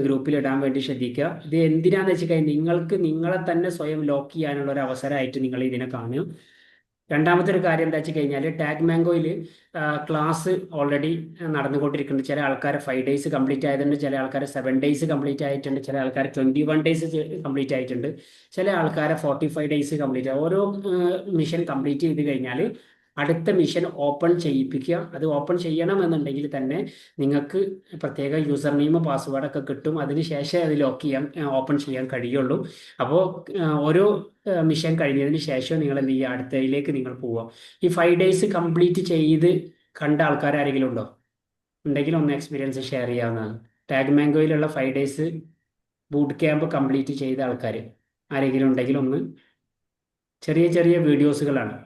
ഗ്രൂപ്പിൽ ഇടാൻ വേണ്ടി ശ്രദ്ധിക്കുക. ഇത് എന്തിനാന്ന് വെച്ച് കഴിഞ്ഞാൽ നിങ്ങൾക്ക് നിങ്ങളെ തന്നെ സ്വയം ലോക്ക് ചെയ്യാനുള്ള ഒരു അവസരമായിട്ട് നിങ്ങൾ ഇതിനെ കാണുക. രണ്ടാമത്തെ ഒരു കാര്യം എന്താ വെച്ച് കഴിഞ്ഞാൽ, ടാഗ് മാംഗോയിൽ ക്ലാസ് ഓൾറെഡി നടന്നുകൊണ്ടിരിക്കുന്നുണ്ട്. ചില ആൾക്കാർ 5 ഡേയ്സ് കംപ്ലീറ്റ് ആയതുണ്ട്, ചില ആൾക്കാർ 7 ഡേയ്സ് കംപ്ലീറ്റ് ആയിട്ടുണ്ട്, ചില ആൾക്കാർ 21 ഡേയ്സ് കംപ്ലീറ്റ് ആയിട്ടുണ്ട്, ചില ആൾക്കാർ 45 ഡേയ്സ് കംപ്ലീറ്റ്. ഓരോ മിഷൻ കംപ്ലീറ്റ് ചെയ്ത് കഴിഞ്ഞാൽ അടുത്ത മിഷൻ ഓപ്പൺ ചെയ്യിപ്പിക്കുക. അത് ഓപ്പൺ ചെയ്യണമെന്നുണ്ടെങ്കിൽ തന്നെ നിങ്ങൾക്ക് പ്രത്യേക യൂസർ നെയിം പാസ്വേഡൊക്കെ കിട്ടും. അതിനുശേഷം അത് ലോക്ക് ചെയ്യാൻ ഓപ്പൺ ചെയ്യാൻ കഴിയുള്ളൂ. അപ്പോൾ ഓരോ മിഷൻ കഴിഞ്ഞതിന് ശേഷം നിങ്ങൾ എന്ത് ചെയ്യുക, അടുത്തതിലേക്ക് നിങ്ങൾ പോവുക. ഈ 5 ഡേയ്സ് കംപ്ലീറ്റ് ചെയ്ത് കണ്ട ആൾക്കാർ ആരെങ്കിലും ഉണ്ടോ? ഉണ്ടെങ്കിൽ ഒന്ന് എക്സ്പീരിയൻസ് ഷെയർ ചെയ്യാവുന്നതാണ്. ടാഗ് മാംഗോയിലുള്ള 5 ഡേയ്സ് ബൂട്ട് ക്യാമ്പ് കംപ്ലീറ്റ് ചെയ്ത ആൾക്കാർ ആരെങ്കിലും ഉണ്ടെങ്കിൽ ഒന്ന്, ചെറിയ ചെറിയ വീഡിയോസുകളാണ്.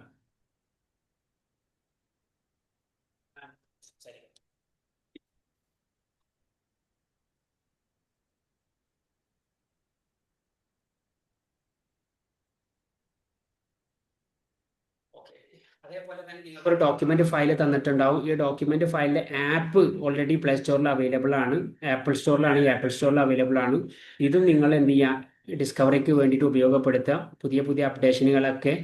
അതേപോലെ തന്നെ നിങ്ങൾക്ക് ഒരു ഡോക്യുമെന്റ് ഫയൽ തന്നിട്ടുണ്ടാവും. ഈ ഡോക്യുമെന്റ് ഫയലിലെ ആപ്പ് ഓൾറെഡി പ്ലേ സ്റ്റോറിൽ അവൈലബിൾ ആണ്, ആപ്പിൾ സ്റ്റോറിലാണെങ്കിൽ ആപ്പിൾ സ്റ്റോറിൽ അവൈലബിൾ ആണ്. ഇതും നിങ്ങൾ എന്ത് ചെയ്യുക, ഡിസ്കവറിക്ക് വേണ്ടിയിട്ട് ഉപയോഗപ്പെടുത്തുക. പുതിയ പുതിയ അപ്ഡേഷനുകളൊക്കെ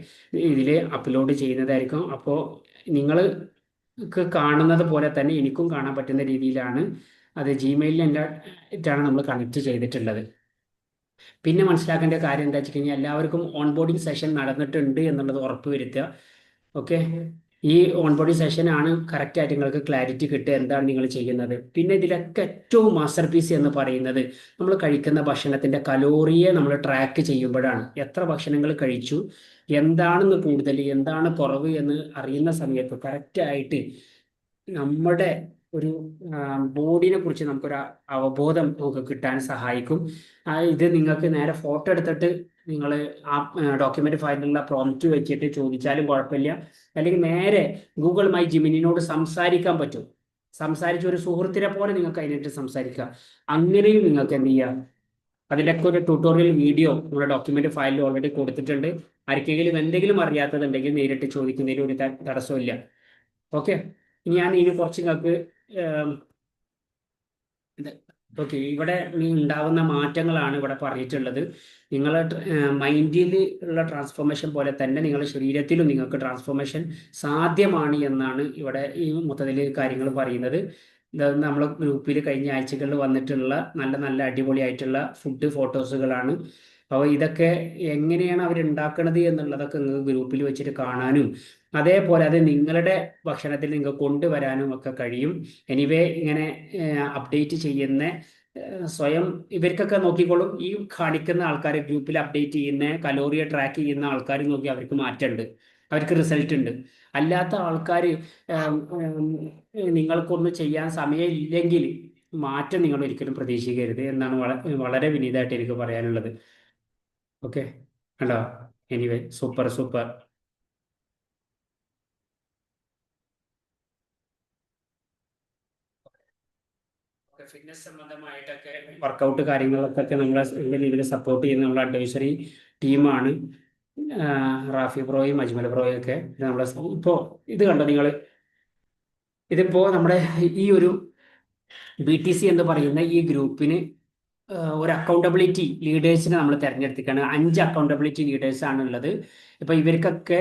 ഇതിൽ അപ്ലോഡ് ചെയ്യുന്നതായിരിക്കും. അപ്പോൾ നിങ്ങൾക്ക് കാണുന്നത് പോലെ തന്നെ എനിക്കും കാണാൻ പറ്റുന്ന രീതിയിലാണ് അത് ജിമെയിലിലാണ് നമ്മൾ കണക്ട് ചെയ്തിട്ടുള്ളത്. പിന്നെ മനസ്സിലാക്കേണ്ട കാര്യം എന്താ വെച്ച് കഴിഞ്ഞാൽ, എല്ലാവർക്കും ഓൺബോർഡിംഗ് സെഷൻ നടന്നിട്ടുണ്ട് എന്നുള്ളത് ഉറപ്പ് വരുത്തുക. ഓക്കെ, ഈ ഓൺബോർഡിംഗ് സെഷനാണ് കറക്റ്റായിട്ട് നിങ്ങൾക്ക് ക്ലാരിറ്റി കിട്ടുക എന്താണ് നിങ്ങൾ ചെയ്യുന്നത്. പിന്നെ ഇതിലൊക്കെ ഏറ്റവും മാസ്റ്റർ പീസ് എന്ന് പറയുന്നത്, നമ്മൾ കഴിക്കുന്ന ഭക്ഷണത്തിന്റെ കലോറിയെ നമ്മൾ ട്രാക്ക് ചെയ്യുമ്പോഴാണ്. എത്ര ഭക്ഷണങ്ങൾ കഴിച്ചു, എന്താണെന്ന് കൂടുതൽ, എന്താണ് കുറവ് എന്ന് അറിയുന്ന സമയത്ത് കറക്റ്റായിട്ട് നമ്മുടെ ഒരു ബോഡിനെ കുറിച്ച് നമുക്കൊരു അവബോധം നമുക്ക് കിട്ടാൻ സഹായിക്കും. ഇത് നിങ്ങൾക്ക് നേരെ ഫോട്ടോ എടുത്തിട്ട് നിങ്ങൾ ആ ഡോക്യുമെന്റ് ഫയലിലുള്ള പ്രോംപ്റ്റ് വെച്ചിട്ട് ചോദിച്ചാലും കുഴപ്പമില്ല. അല്ലെങ്കിൽ നേരെ ഗൂഗിൾ മൈ ജിമിനിനോട് സംസാരിക്കാൻ പറ്റും. സംസാരിച്ച ഒരു സുഹൃത്തിനെ പോലെ നിങ്ങൾക്ക് അതിനായിട്ട് സംസാരിക്കാം. അങ്ങനെയും നിങ്ങൾക്ക് എന്ത് ചെയ്യാം, അതിലൊക്കെ ഒരു ട്യൂട്ടോറിയൽ വീഡിയോ നമ്മുടെ ഡോക്യുമെന്റ് ഫയലിൽ ഓൾറെഡി കൊടുത്തിട്ടുണ്ട്. ആർക്കെങ്കിലും എന്തെങ്കിലും അറിയാത്തതുണ്ടെങ്കിൽ നേരിട്ട് ചോദിക്കുന്നതിൽ ഒരു തടസ്സമില്ല. ഓക്കെ, ഞാൻ ഇനി കുറച്ച് നിങ്ങൾക്ക് ഓക്കെ, ഇവിടെ ഉണ്ടാവുന്ന മാറ്റങ്ങളാണ് ഇവിടെ പറഞ്ഞിട്ടുള്ളത്. നിങ്ങളെ മൈൻഡിൽ ഉള്ള ട്രാൻസ്ഫോർമേഷൻ പോലെ തന്നെ നിങ്ങളുടെ ശരീരത്തിലും നിങ്ങൾക്ക് ട്രാൻസ്ഫോർമേഷൻ സാധ്യമാണ് എന്നാണ് ഇവിടെ ഈ മൊത്തത്തിൽ കാര്യങ്ങൾ പറയുന്നത്. ഇത് നമ്മളെ ഗ്രൂപ്പിൽ കഴിഞ്ഞ ആഴ്ചകളിൽ വന്നിട്ടുള്ള നല്ല നല്ല അടിപൊളിയായിട്ടുള്ള ഫുഡ് ഫോട്ടോസുകളാണ്. അപ്പോൾ ഇതൊക്കെ എങ്ങനെയാണ് അവരുണ്ടാക്കണത് എന്നുള്ളതൊക്കെ നിങ്ങൾക്ക് ഗ്രൂപ്പിൽ വെച്ചിട്ട് കാണാനും അതേപോലെ അത് നിങ്ങളുടെ ഭക്ഷണത്തിൽ നിങ്ങൾക്ക് കൊണ്ടുവരാനും ഒക്കെ കഴിയും. എനിവേ ഇങ്ങനെ അപ്ഡേറ്റ് ചെയ്യുന്ന സ്വയം ഇവർക്കൊക്കെ നോക്കിക്കോളും. ഈ കാണിക്കുന്ന ആൾക്കാർ ഗ്രൂപ്പിൽ അപ്ഡേറ്റ് ചെയ്യുന്ന കലോറിയെ ട്രാക്ക് ചെയ്യുന്ന ആൾക്കാർ നോക്കി അവർക്ക് മാറ്റമുണ്ട്, അവർക്ക് റിസൾട്ട് ഉണ്ട്. അല്ലാത്ത ആൾക്കാർ നിങ്ങൾക്കൊന്നും ചെയ്യാൻ സമയമില്ലെങ്കിൽ മാറ്റം നിങ്ങൾ ഒരിക്കലും പ്രതീക്ഷിക്കരുത് എന്നാണ് വളരെ വിനീതമായിട്ട് എനിക്ക് പറയാനുള്ളത്. ഓക്കെ, കണ്ടോ? Anyway super super. ഫിറ്റ്നസ് സംബന്ധമായിട്ടൊക്കെ വർക്കൗട്ട് കാര്യങ്ങളൊക്കെ നമ്മളെ രീതിയിൽ സപ്പോർട്ട് ചെയ്യുന്ന നമ്മളെ അഡ്വൈസറി ടീമാണ്. റാഫി ബ്രോയും അജ്മൽ ബ്രോയും ഒക്കെ നമ്മളെ ഇപ്പോൾ ഇത് കണ്ടോ നിങ്ങൾ? ഇതിപ്പോൾ നമ്മുടെ ഈ ഒരു BTC എന്ന് പറയുന്ന ഈ ഗ്രൂപ്പിന് ഒരു അക്കൗണ്ടബിലിറ്റി ലീഡേഴ്സിനെ നമ്മൾ തിരഞ്ഞെടുത്തിരിക്കുകയാണ്. 5 അക്കൗണ്ടബിലിറ്റി ലീഡേഴ്സ് ആണ് ഉള്ളത്. ഇപ്പൊ ഇവർക്കൊക്കെ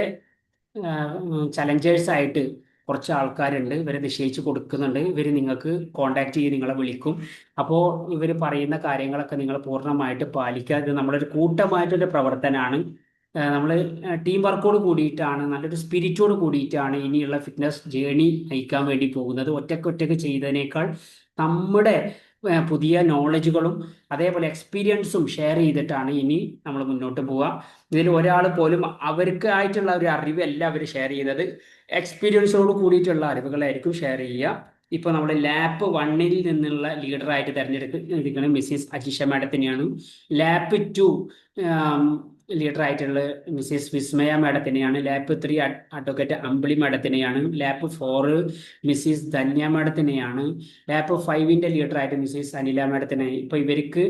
ചലഞ്ചേഴ്സ് ആയിട്ട് കുറച്ച് ആൾക്കാരുണ്ട്. ഇവരെ നിശ്ചയിച്ച് കൊടുക്കുന്നുണ്ട്. ഇവർ നിങ്ങൾക്ക് കോണ്ടാക്ട് ചെയ്ത് നിങ്ങളെ വിളിക്കും. അപ്പോൾ ഇവർ പറയുന്ന കാര്യങ്ങളൊക്കെ നിങ്ങൾ പൂർണ്ണമായിട്ട് പാലിക്കുക. ഇത് നമ്മളൊരു കൂട്ടമായിട്ടൊരു പ്രവർത്തനമാണ്. നമ്മൾ ടീം വർക്കോട് കൂടിയിട്ടാണ്, നല്ലൊരു സ്പിരിറ്റോട് കൂടിയിട്ടാണ് ഇനിയുള്ള ഫിറ്റ്നസ് ജേണി നയിക്കാൻ വേണ്ടി പോകുന്നത്. ഒറ്റയ്ക്ക് ചെയ്തതിനേക്കാൾ നമ്മുടെ പുതിയ നോളജുകളും അതേപോലെ എക്സ്പീരിയൻസും ഷെയർ ചെയ്തിട്ടാണ് ഇനി നമ്മൾ മുന്നോട്ട് പോവുക. ഇതിൽ ഒരാൾ പോലും അവർക്കായിട്ടുള്ള ഒരു അറിവല്ല അവർ ഷെയർ ചെയ്യുന്നത്, എക്സ്പീരിയൻസോട് കൂടിയിട്ടുള്ള അറിവുകളായിരിക്കും ഷെയർ ചെയ്യുക. ഇപ്പോൾ നമ്മൾ ലാപ്പ് 1ൽ നിന്നുള്ള ലീഡറായിട്ട് തിരഞ്ഞെടുക്കുന്നത് മിസ്സിസ് അജിഷ മാഡത്തിനെയാണ്. ലാപ്പ് 2 ലീഡർ ആയിട്ടുള്ള മിസ്സിസ് വിസ്മയ മാഡത്തിനെയാണ്. ലാപ്പ് 3 അഡ്വക്കേറ്റ് അമ്പിളി മാഡത്തിനെയാണ്. ലാപ്പ് 4 മിസ്സിസ് ധന്യ മാഡത്തിനെയാണ്. ലാപ്പ് 5ന്റെ ലീഡറായിട്ട് മിസ്സിസ് അനില മാഡത്തിനെ. ഇപ്പൊ ഇവർക്ക്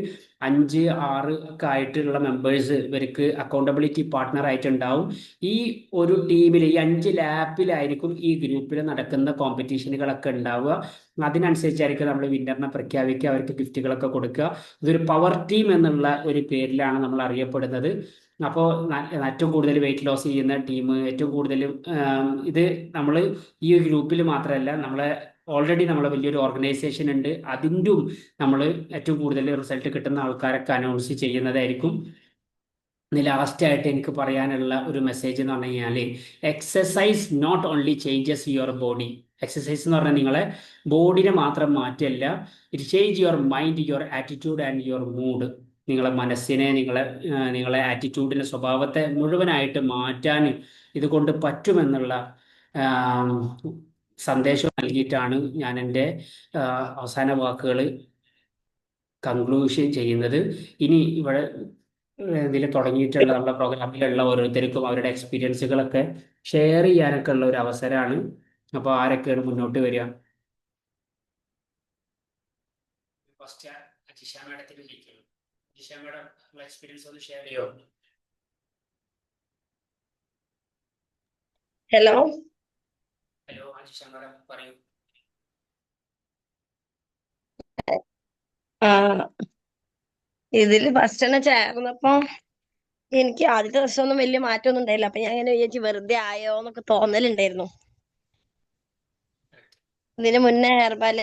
5, 6 ഒക്കെ ആയിട്ടുള്ള മെമ്പേഴ്സ് ഇവർക്ക് അക്കൗണ്ടബിലിറ്റി പാർട്ട്ണർ ആയിട്ടുണ്ടാവും. ഈ ഒരു ടീമിൽ ഈ 5 ലാപ്പിലായിരിക്കും ഈ ഗ്രൂപ്പിൽ നടക്കുന്ന കോമ്പറ്റീഷനുകളൊക്കെ ഉണ്ടാവുക. അതിനനുസരിച്ചായിരിക്കും നമ്മൾ വിന്നറിനെ പ്രഖ്യാപിക്കുക, അവർക്ക് ഗിഫ്റ്റുകളൊക്കെ കൊടുക്കുക. ഇതൊരു പവർ ടീം എന്നുള്ള ഒരു പേരിലാണ് നമ്മൾ അറിയപ്പെടുന്നത്. അപ്പോൾ ഏറ്റവും കൂടുതൽ വെയിറ്റ് ലോസ് ചെയ്യുന്ന ടീം, ഏറ്റവും കൂടുതൽ ഇത് നമ്മൾ ഈ ഗ്രൂപ്പിൽ മാത്രമല്ല, നമ്മളെ ഓൾറെഡി നമ്മളെ വലിയൊരു ഓർഗനൈസേഷൻ ഉണ്ട്, അതിൻ്റെ നമ്മൾ ഏറ്റവും കൂടുതൽ റിസൾട്ട് കിട്ടുന്ന ആൾക്കാരൊക്കെ അനൗൺസ് ചെയ്യുന്നതായിരിക്കും. ഇനി ലാസ്റ്റ് ആയിട്ട് എനിക്ക് പറയാനുള്ള ഒരു മെസ്സേജ് എന്ന് പറഞ്ഞു കഴിഞ്ഞാൽ, exercise not only changes your body. Exercise എന്ന് പറഞ്ഞാൽ നിങ്ങളെ ബോഡിനെ മാത്രം മാറ്റല്ല, it change your mind, your attitude and your mood. നിങ്ങളെ മനസ്സിനെ, നിങ്ങളെ ആറ്റിറ്റ്യൂഡിനെ, സ്വഭാവത്തെ മുഴുവനായിട്ട് മാറ്റാൻ ഇതുകൊണ്ട് പറ്റുമെന്നുള്ള സന്ദേശം നൽകിയിട്ടാണ് ഞാൻ എൻ്റെ അവസാന വാക്കുകൾ കൺക്ലൂഷൻ ചെയ്യുന്നത്. ഇനി ഇവിടെ ഇതിൽ തുടങ്ങിയിട്ടുള്ള നമ്മുടെ പ്രോഗ്രാമിലുള്ള ഓരോരുത്തർക്കും അവരുടെ എക്സ്പീരിയൻസുകളൊക്കെ ഷെയർ ചെയ്യാനൊക്കെ ഉള്ള ഒരു അവസരമാണ്. അപ്പോൾ ആരൊക്കെയാണ് മുന്നോട്ട് വരിക? ഫസ്റ്റ് അജിഷ മാഡത്തിന് വിളിക്കുന്നു. അജിഷ മാഡം എക്സ്പീരിയൻസ് ഒന്ന് ഷെയർ ചെയ്യോ? ഹലോ ഹലോ അജിഷ മാഡം പറയൂ. ആ ഇതില് ഫസ്റ്റ് തന്നെ ചേർന്നപ്പോ എനിക്ക് ആദ്യത്തെ ദിവസമൊന്നും വലിയ മാറ്റമൊന്നും ഉണ്ടായില്ല. അപ്പൊ ഞാൻ ഇങ്ങനെ വിചാരിച്ചു വെറുതെ ആയോ എന്നൊക്കെ തോന്നലുണ്ടായിരുന്നു. ഇതിന് മുന്നേ ഹെർബൽ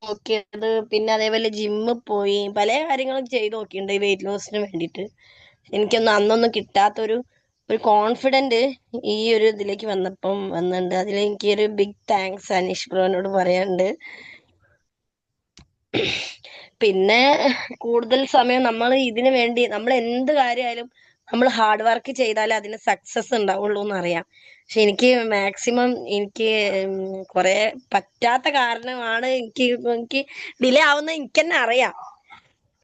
നോക്കിയത്, പിന്നെ അതേപോലെ ജിമ്മിൽ പോയി പല കാര്യങ്ങളും ചെയ്ത് നോക്കിയിട്ടുണ്ട് ഈ വെയിറ്റ് ലോസിന് വേണ്ടിയിട്ട്. എനിക്കൊന്നും അന്നൊന്നും കിട്ടാത്തൊരു കോൺഫിഡന്റ് ഈ ഒരു ഇതിലേക്ക് വന്നിട്ടുണ്ട്. അതിലെനിക്ക് ഒരു ബിഗ് താങ്ക്സ് അനീഷ് ബ്രോനോട് പറയാനുണ്ട്. പിന്നെ കൂടുതൽ സമയം നമ്മൾ ഇതിനു വേണ്ടി, നമ്മൾ എന്ത് കാര്യമായാലും നമ്മൾ ഹാർഡ് വർക്ക് ചെയ്താലേ അതിന് സക്സസ് ഉണ്ടാവുള്ളൂ എന്നറിയാം. പക്ഷെ എനിക്ക് മാക്സിമം എനിക്ക് കുറെ പറ്റാത്ത കാരണമാണ് എനിക്ക് ഡിലേ ആവുന്ന എനിക്ക് തന്നെ അറിയാം.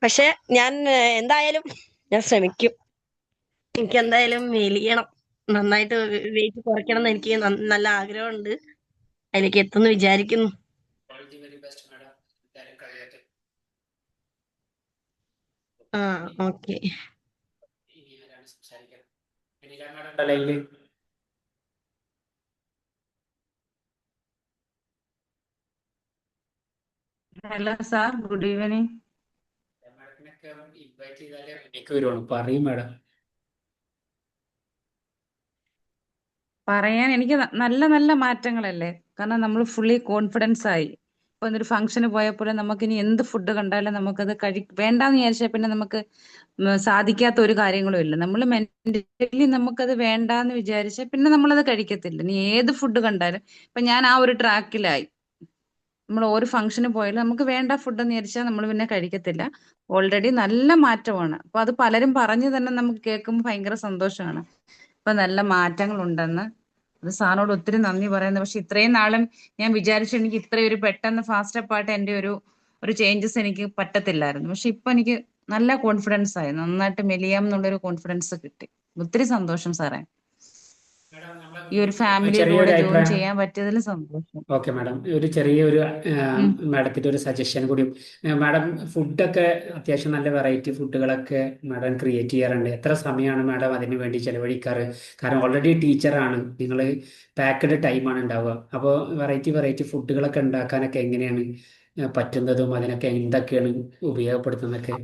പക്ഷെ ഞാൻ എന്തായാലും ഞാൻ ശ്രമിക്കും. എനിക്ക് എന്തായാലും മെലിയണം, നന്നായിട്ട് വെയിറ്റ് കുറയ്ക്കണം എന്ന് എനിക്ക് നല്ല ആഗ്രഹമുണ്ട്. അതിലേക്ക് എത്തുമെന്ന് വിചാരിക്കുന്നു. All the very best madam. എന്തായാലും കഴിയട്ടെ. ഓക്കെ. ഇനി ആരാണ് സംസാരിക്കുക? അനില മാഡം ഉണ്ടല്ലോ ഇതില്? Hello sir, good evening. മാഡത്തിനൊക്കെ ഇൻവൈറ്റ് ചെയ്താലേ മുന്നേക്ക് വരുള്ളൂ. പറയും മാഡം. പറയാൻ എനിക്ക് നല്ല നല്ല മാറ്റങ്ങളല്ലേ. കാരണം നമ്മൾ ഫുള്ളി കോൺഫിഡൻസ് ആയി. ഇപ്പൊ ഒരു ഫംഗ്ഷന് പോയപ്പോൾ നമുക്ക് ഇനി എന്ത് ഫുഡ് കണ്ടാലും നമുക്കത് വേണ്ടാന്ന് വിചാരിച്ചാൽ പിന്നെ നമുക്ക് സാധിക്കാത്ത ഒരു കാര്യങ്ങളും ഇല്ല. നമ്മൾ മെന്റലി നമുക്കത് വേണ്ടാന്ന് വിചാരിച്ചാൽ പിന്നെ നമ്മളത് കഴിക്കത്തില്ല. ഇനി ഏത് ഫുഡ് കണ്ടാലും ഇപ്പൊ ഞാൻ ആ ഒരു ട്രാക്കിലായി. നമ്മൾ ഒരു ഫംഗ്ഷന് പോയാലും നമുക്ക് വേണ്ട ഫുഡ് എന്ന് വിചാരിച്ചാൽ നമ്മൾ പിന്നെ കഴിക്കത്തില്ല. ഓൾറെഡി നല്ല മാറ്റമാണ്. അപ്പൊ അത് പലരും പറഞ്ഞു തന്നെ നമുക്ക് കേൾക്കുമ്പോൾ ഭയങ്കര സന്തോഷമാണ്. ഇപ്പൊ നല്ല മാറ്റങ്ങൾ ഉണ്ടെന്ന്. അത് സാറിനോട് ഒത്തിരി നന്ദി പറയുന്നു. പക്ഷെ ഇത്രയും നാളും ഞാൻ വിചാരിച്ചു എനിക്ക് ഇത്രയും ഒരു പെട്ടെന്ന് ഫാസ്റ്റ് അപ്പ് ആയിട്ട് എന്റെ ഒരു ചേഞ്ചസ് എനിക്ക് പറ്റത്തില്ലായിരുന്നു. പക്ഷെ ഇപ്പൊ എനിക്ക് നല്ല കോൺഫിഡൻസ് ആയി. നന്നായിട്ട് മെലിയാം എന്നുള്ളൊരു കോൺഫിഡൻസ് കിട്ടി. ഒത്തിരി സന്തോഷം സാറേ. മാഡം നമ്മളെ ഈ ഒരു ഒരു ഫാമിലിയിലൂടെ ചെറിയൊരു ജോയിൻ അഭിപ്രായം. ചെയ്യാൻ പറ്റിയതിൽ സന്തോഷം. ഓക്കെ മാഡം, ഒരു ചെറിയൊരു ഉം. മാഡത്തിൻ്റെ ഒരു സജഷൻ കൂടി. മാഡം ഫുഡൊക്കെ അത്യാവശ്യം നല്ല വെറൈറ്റി ഫുഡുകളൊക്കെ മാഡം ക്രിയേറ്റ് ചെയ്യാറുണ്ട്. എത്ര സമയമാണ് മാഡം അതിന് വേണ്ടി ചെലവഴിക്കാറ്? കാരണം ഓൾറെഡി ടീച്ചറാണ് നിങ്ങൾ, പാക്കഡ് ടൈമാണ് ഉണ്ടാവുക. അപ്പോൾ വെറൈറ്റി ഫുഡുകളൊക്കെ ഉണ്ടാക്കാനൊക്കെ എങ്ങനെയാണ് പറ്റുന്നതും അതിനൊക്കെ എന്തൊക്കെയാണ് ഉപയോഗപ്പെടുത്തുന്നതൊക്കെ?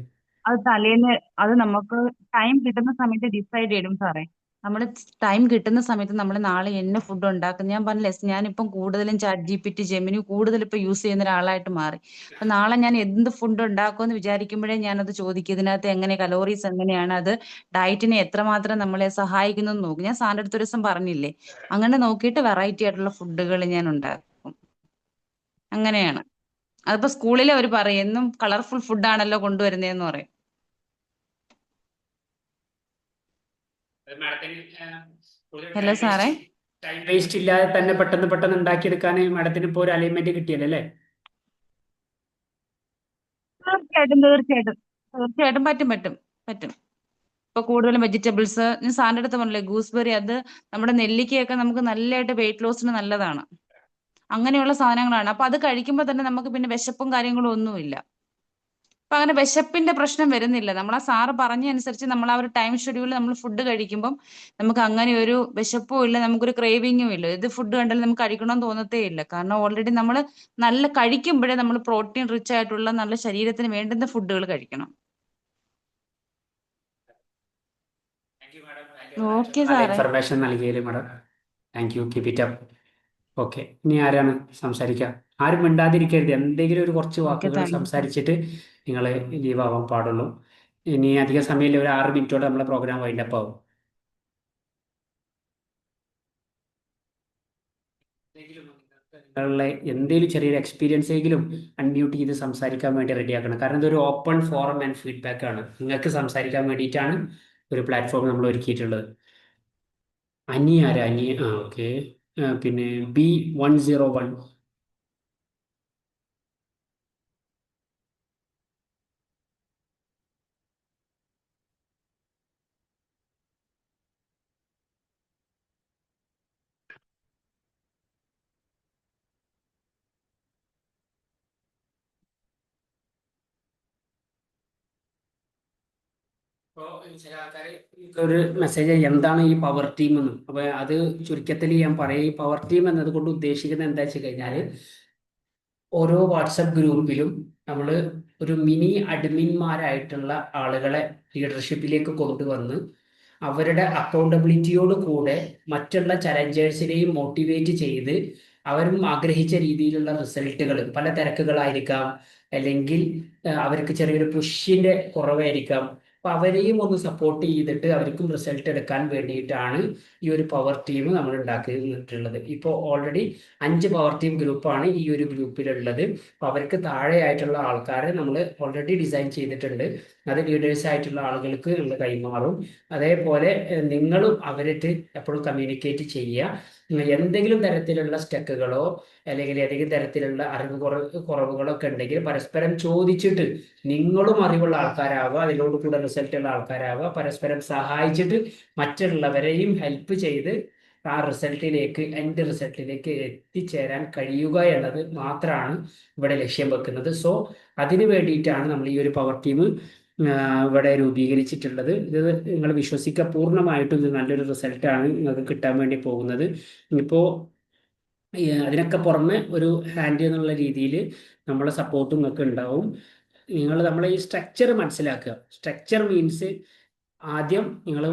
അത് തലേന്ന് അത് നമുക്ക് ടൈം കിട്ടുന്ന സമയത്ത് ഡിസൈഡ് ചെയ്യും സാറേ. നമ്മൾ ടൈം കിട്ടുന്ന സമയത്ത് നമ്മൾ നാളെ എന്നെ ഫുഡ് ഉണ്ടാക്കും. ഞാൻ പറഞ്ഞില്ലേ, ഞാനിപ്പം കൂടുതലും ചാറ്റ് GPT, ജെമിനി കൂടുതൽ ഇപ്പൊ യൂസ് ചെയ്യുന്ന ഒരാളായിട്ട് മാറി. അപ്പൊ നാളെ ഞാൻ എന്ത് ഫുഡ് ഉണ്ടാക്കുമെന്ന് വിചാരിക്കുമ്പോഴേ ഞാനത് ചോദിക്കും. ഇതിനകത്ത് എങ്ങനെ കലോറീസ് എങ്ങനെയാണ്, അത് ഡയറ്റിനെ എത്രമാത്രം നമ്മളെ സഹായിക്കുന്നു എന്ന് നോക്കും. ഞാൻ സാറിന്റെ അടുത്ത് ഒരു ദിവസം പറഞ്ഞില്ലേ, അങ്ങനെ നോക്കിയിട്ട് വെറൈറ്റി ആയിട്ടുള്ള ഫുഡുകൾ ഞാൻ ഉണ്ടാക്കും. അങ്ങനെയാണ്. അതിപ്പോ സ്കൂളിലെ അവർ പറയും എന്നും കളർഫുൾ ഫുഡാണല്ലോ കൊണ്ടുവരുന്നതെന്ന് പറയും. ഹലോ സാറേ. ടൈം വേസ്റ്റ് ഇല്ലാതെ തന്നെ പെട്ടെന്ന് ഉണ്ടാക്കിയെടുക്കാൻ മാഡത്തിന് ഇപ്പോൾ ഒരു അലൈൻമെന്റ് കിട്ടിയല്ലേ അല്ലേ? തീർച്ചയായിട്ടും പറ്റും. ഇപ്പൊ കൂടുതലും വെജിറ്റബിൾസ്, ഞാൻ സാറിന്റെ അടുത്ത് പറഞ്ഞില്ലേ ഗൂസ്ബെറി, അത് നമ്മുടെ നെല്ലിക്കയൊക്കെ നമുക്ക് നല്ലതായിട്ട് വെയിറ്റ് ലോസിന് നല്ലതാണ്. അങ്ങനെയുള്ള സാധനങ്ങളാണ്. അപ്പൊ അത് കഴിക്കുമ്പോൾ തന്നെ നമുക്ക് പിന്നെ വിശപ്പും കാര്യങ്ങളും ഒന്നുമില്ല. അപ്പൊ അങ്ങനെ വിശപ്പിന്റെ പ്രശ്നം വരുന്നില്ല. നമ്മൾ ആ സാറ് പറഞ്ഞ അനുസരിച്ച് നമ്മൾ ആ ഒരു ടൈം ഷെഡ്യൂളിൽ നമ്മൾ ഫുഡ് കഴിക്കുമ്പോൾ നമുക്ക് അങ്ങനെ ഒരു വിശപ്പും ഇല്ല, നമുക്കൊരു ക്രേവിങ്ങും ഇല്ല. ഇത് ഫുഡ് കണ്ടാലും നമുക്ക് കഴിക്കണമെന്ന് തോന്നത്തേ ഇല്ല. കാരണം ഓൾറെഡി നമ്മൾ നല്ല കഴിക്കുമ്പോഴേ നമ്മൾ പ്രോട്ടീൻ റിച്ച് ആയിട്ടുള്ള നല്ല ശരീരത്തിന് വേണ്ടുന്ന ഫുഡുകൾ കഴിക്കണം. ഓക്കെ നല്ല സാറേ. ഇൻഫർമേഷൻ നൽകിയതിൽ madam thank you. Keep it up. Okay, ഇനി ആരാണ് സംസാരിക്കുക? ആരും മിണ്ടാതിരിക്കരുത്. എന്തെങ്കിലും ഒരു കുറച്ച് ഓക്കെ, വാക്കുകൾ താങ്ക് യു സാർ. സംസാരിച്ചിട്ട് നിങ്ങൾ ലീവ് ആവാൻ പാടുള്ളൂ. ഇനി അധികം സമയമില്ല, ഒരു 6 മിനിറ്റോടെ നമ്മളെ പ്രോഗ്രാം വൈൻഡപ്പ് ആവും. നിങ്ങളുടെ എന്തെങ്കിലും ചെറിയൊരു എക്സ്പീരിയൻസ് എങ്കിലും അൺമ്യൂട്ട് ചെയ്ത് സംസാരിക്കാൻ വേണ്ടി റെഡിയാക്കണം. കാരണം ഇതൊരു ഓപ്പൺ ഫോറം ആൻഡ് ഫീഡ്ബാക്ക് ആണ്. നിങ്ങൾക്ക് സംസാരിക്കാൻ വേണ്ടിയിട്ടാണ് ഒരു പ്ലാറ്റ്ഫോം നമ്മൾ ഒരുക്കിയിട്ടുള്ളത്. അനി ആരാ? അനി, ഓക്കെ. പിന്നെ B101. ഇപ്പോൾ ചില ആൾക്കാർ ഒരു മെസ്സേജ് എന്താണ് ഈ പവർ ടീം എന്ന്. അപ്പോൾ അത് ചുരുക്കത്തിൽ ഞാൻ പറയും. ഈ പവർ ടീം എന്നതുകൊണ്ട് ഉദ്ദേശിക്കുന്നത് എന്താ വെച്ച് കഴിഞ്ഞാൽ, ഓരോ വാട്സപ്പ് ഗ്രൂപ്പിലും നമ്മൾ ഒരു മിനി അഡ്മിന്മാരായിട്ടുള്ള ആളുകളെ ലീഡർഷിപ്പിലേക്ക് കൊണ്ടുവന്ന് അവരുടെ അക്കൗണ്ടബിലിറ്റിയോട് കൂടെ മറ്റുള്ള ചലഞ്ചേഴ്സിനെയും മോട്ടിവേറ്റ് ചെയ്ത് അവരും ആഗ്രഹിച്ച രീതിയിലുള്ള റിസൾട്ടുകൾ, പല തിരക്കുകളായിരിക്കാം, അല്ലെങ്കിൽ അവർക്ക് ചെറിയൊരു പുഷിന്റെ കുറവായിരിക്കാം. അപ്പൊ അവരെയും ഒന്ന് സപ്പോർട്ട് ചെയ്തിട്ട് അവർക്കും റിസൾട്ട് എടുക്കാൻ വേണ്ടിയിട്ടാണ് ഈ ഒരു പവർ ടീം നമ്മൾ ഉണ്ടാക്കിയിട്ടുള്ളത്. ഇപ്പോൾ ഓൾറെഡി 5 പവർ ടീം ഗ്രൂപ്പാണ് ഈ ഒരു ഗ്രൂപ്പിലുള്ളത്. അപ്പൊ അവർക്ക് താഴെയായിട്ടുള്ള ആൾക്കാരെ നമ്മൾ ഓൾറെഡി ഡിസൈൻ ചെയ്തിട്ടുണ്ട്. അത് ലീഡേഴ്സ് ആയിട്ടുള്ള ആളുകൾക്ക് നമ്മൾ കൈമാറും. അതേപോലെ നിങ്ങളും അവരായിട്ട് എപ്പോഴും കമ്മ്യൂണിക്കേറ്റ് ചെയ്യുക. എന്തെങ്കിലും തരത്തിലുള്ള സ്റ്റക്കുകളോ അല്ലെങ്കിൽ ഏതെങ്കിലും തരത്തിലുള്ള അറിവ് കുറവുകളോ ഒക്കെ ഉണ്ടെങ്കിൽ പരസ്പരം ചോദിച്ചിട്ട്, നിങ്ങളും അറിവുള്ള ആൾക്കാരാവുക, അതിനോട് കൂടെ റിസൾട്ട് ഉള്ള ആൾക്കാരാവുക, പരസ്പരം സഹായിച്ചിട്ട് മറ്റുള്ളവരെയും ഹെൽപ്പ് ചെയ്ത് ആ റിസൾട്ടിലേക്ക്, എൻഡ് റിസൾട്ടിലേക്ക് എത്തിച്ചേരാൻ കഴിയുക എന്നത് മാത്രമാണ് ഇവിടെ ലക്ഷ്യം വെക്കുന്നത്. സോ അതിനു വേണ്ടിയിട്ടാണ് നമ്മൾ ഈ ഒരു പവർ ടീം ഇവിടെ രൂപീകരിച്ചിട്ടുള്ളത്. ഇത് നിങ്ങൾ വിശ്വസിക്കുക, പൂർണ്ണമായിട്ടും ഇത് നല്ലൊരു റിസൾട്ടാണ് നിങ്ങൾക്ക് കിട്ടാൻ വേണ്ടി പോകുന്നത്. ഇപ്പോൾ അതിനൊക്കെ പുറമെ ഒരു ഹാൻഡ് എന്നുള്ള രീതിയിൽ നമ്മളെ സപ്പോർട്ടും നിങ്ങൾക്ക് ഉണ്ടാവും. നിങ്ങൾ നമ്മളെ ഈ സ്ട്രക്ചർ മനസ്സിലാക്കുക. സ്ട്രക്ചർ മീൻസ് ആദ്യം നിങ്ങൾ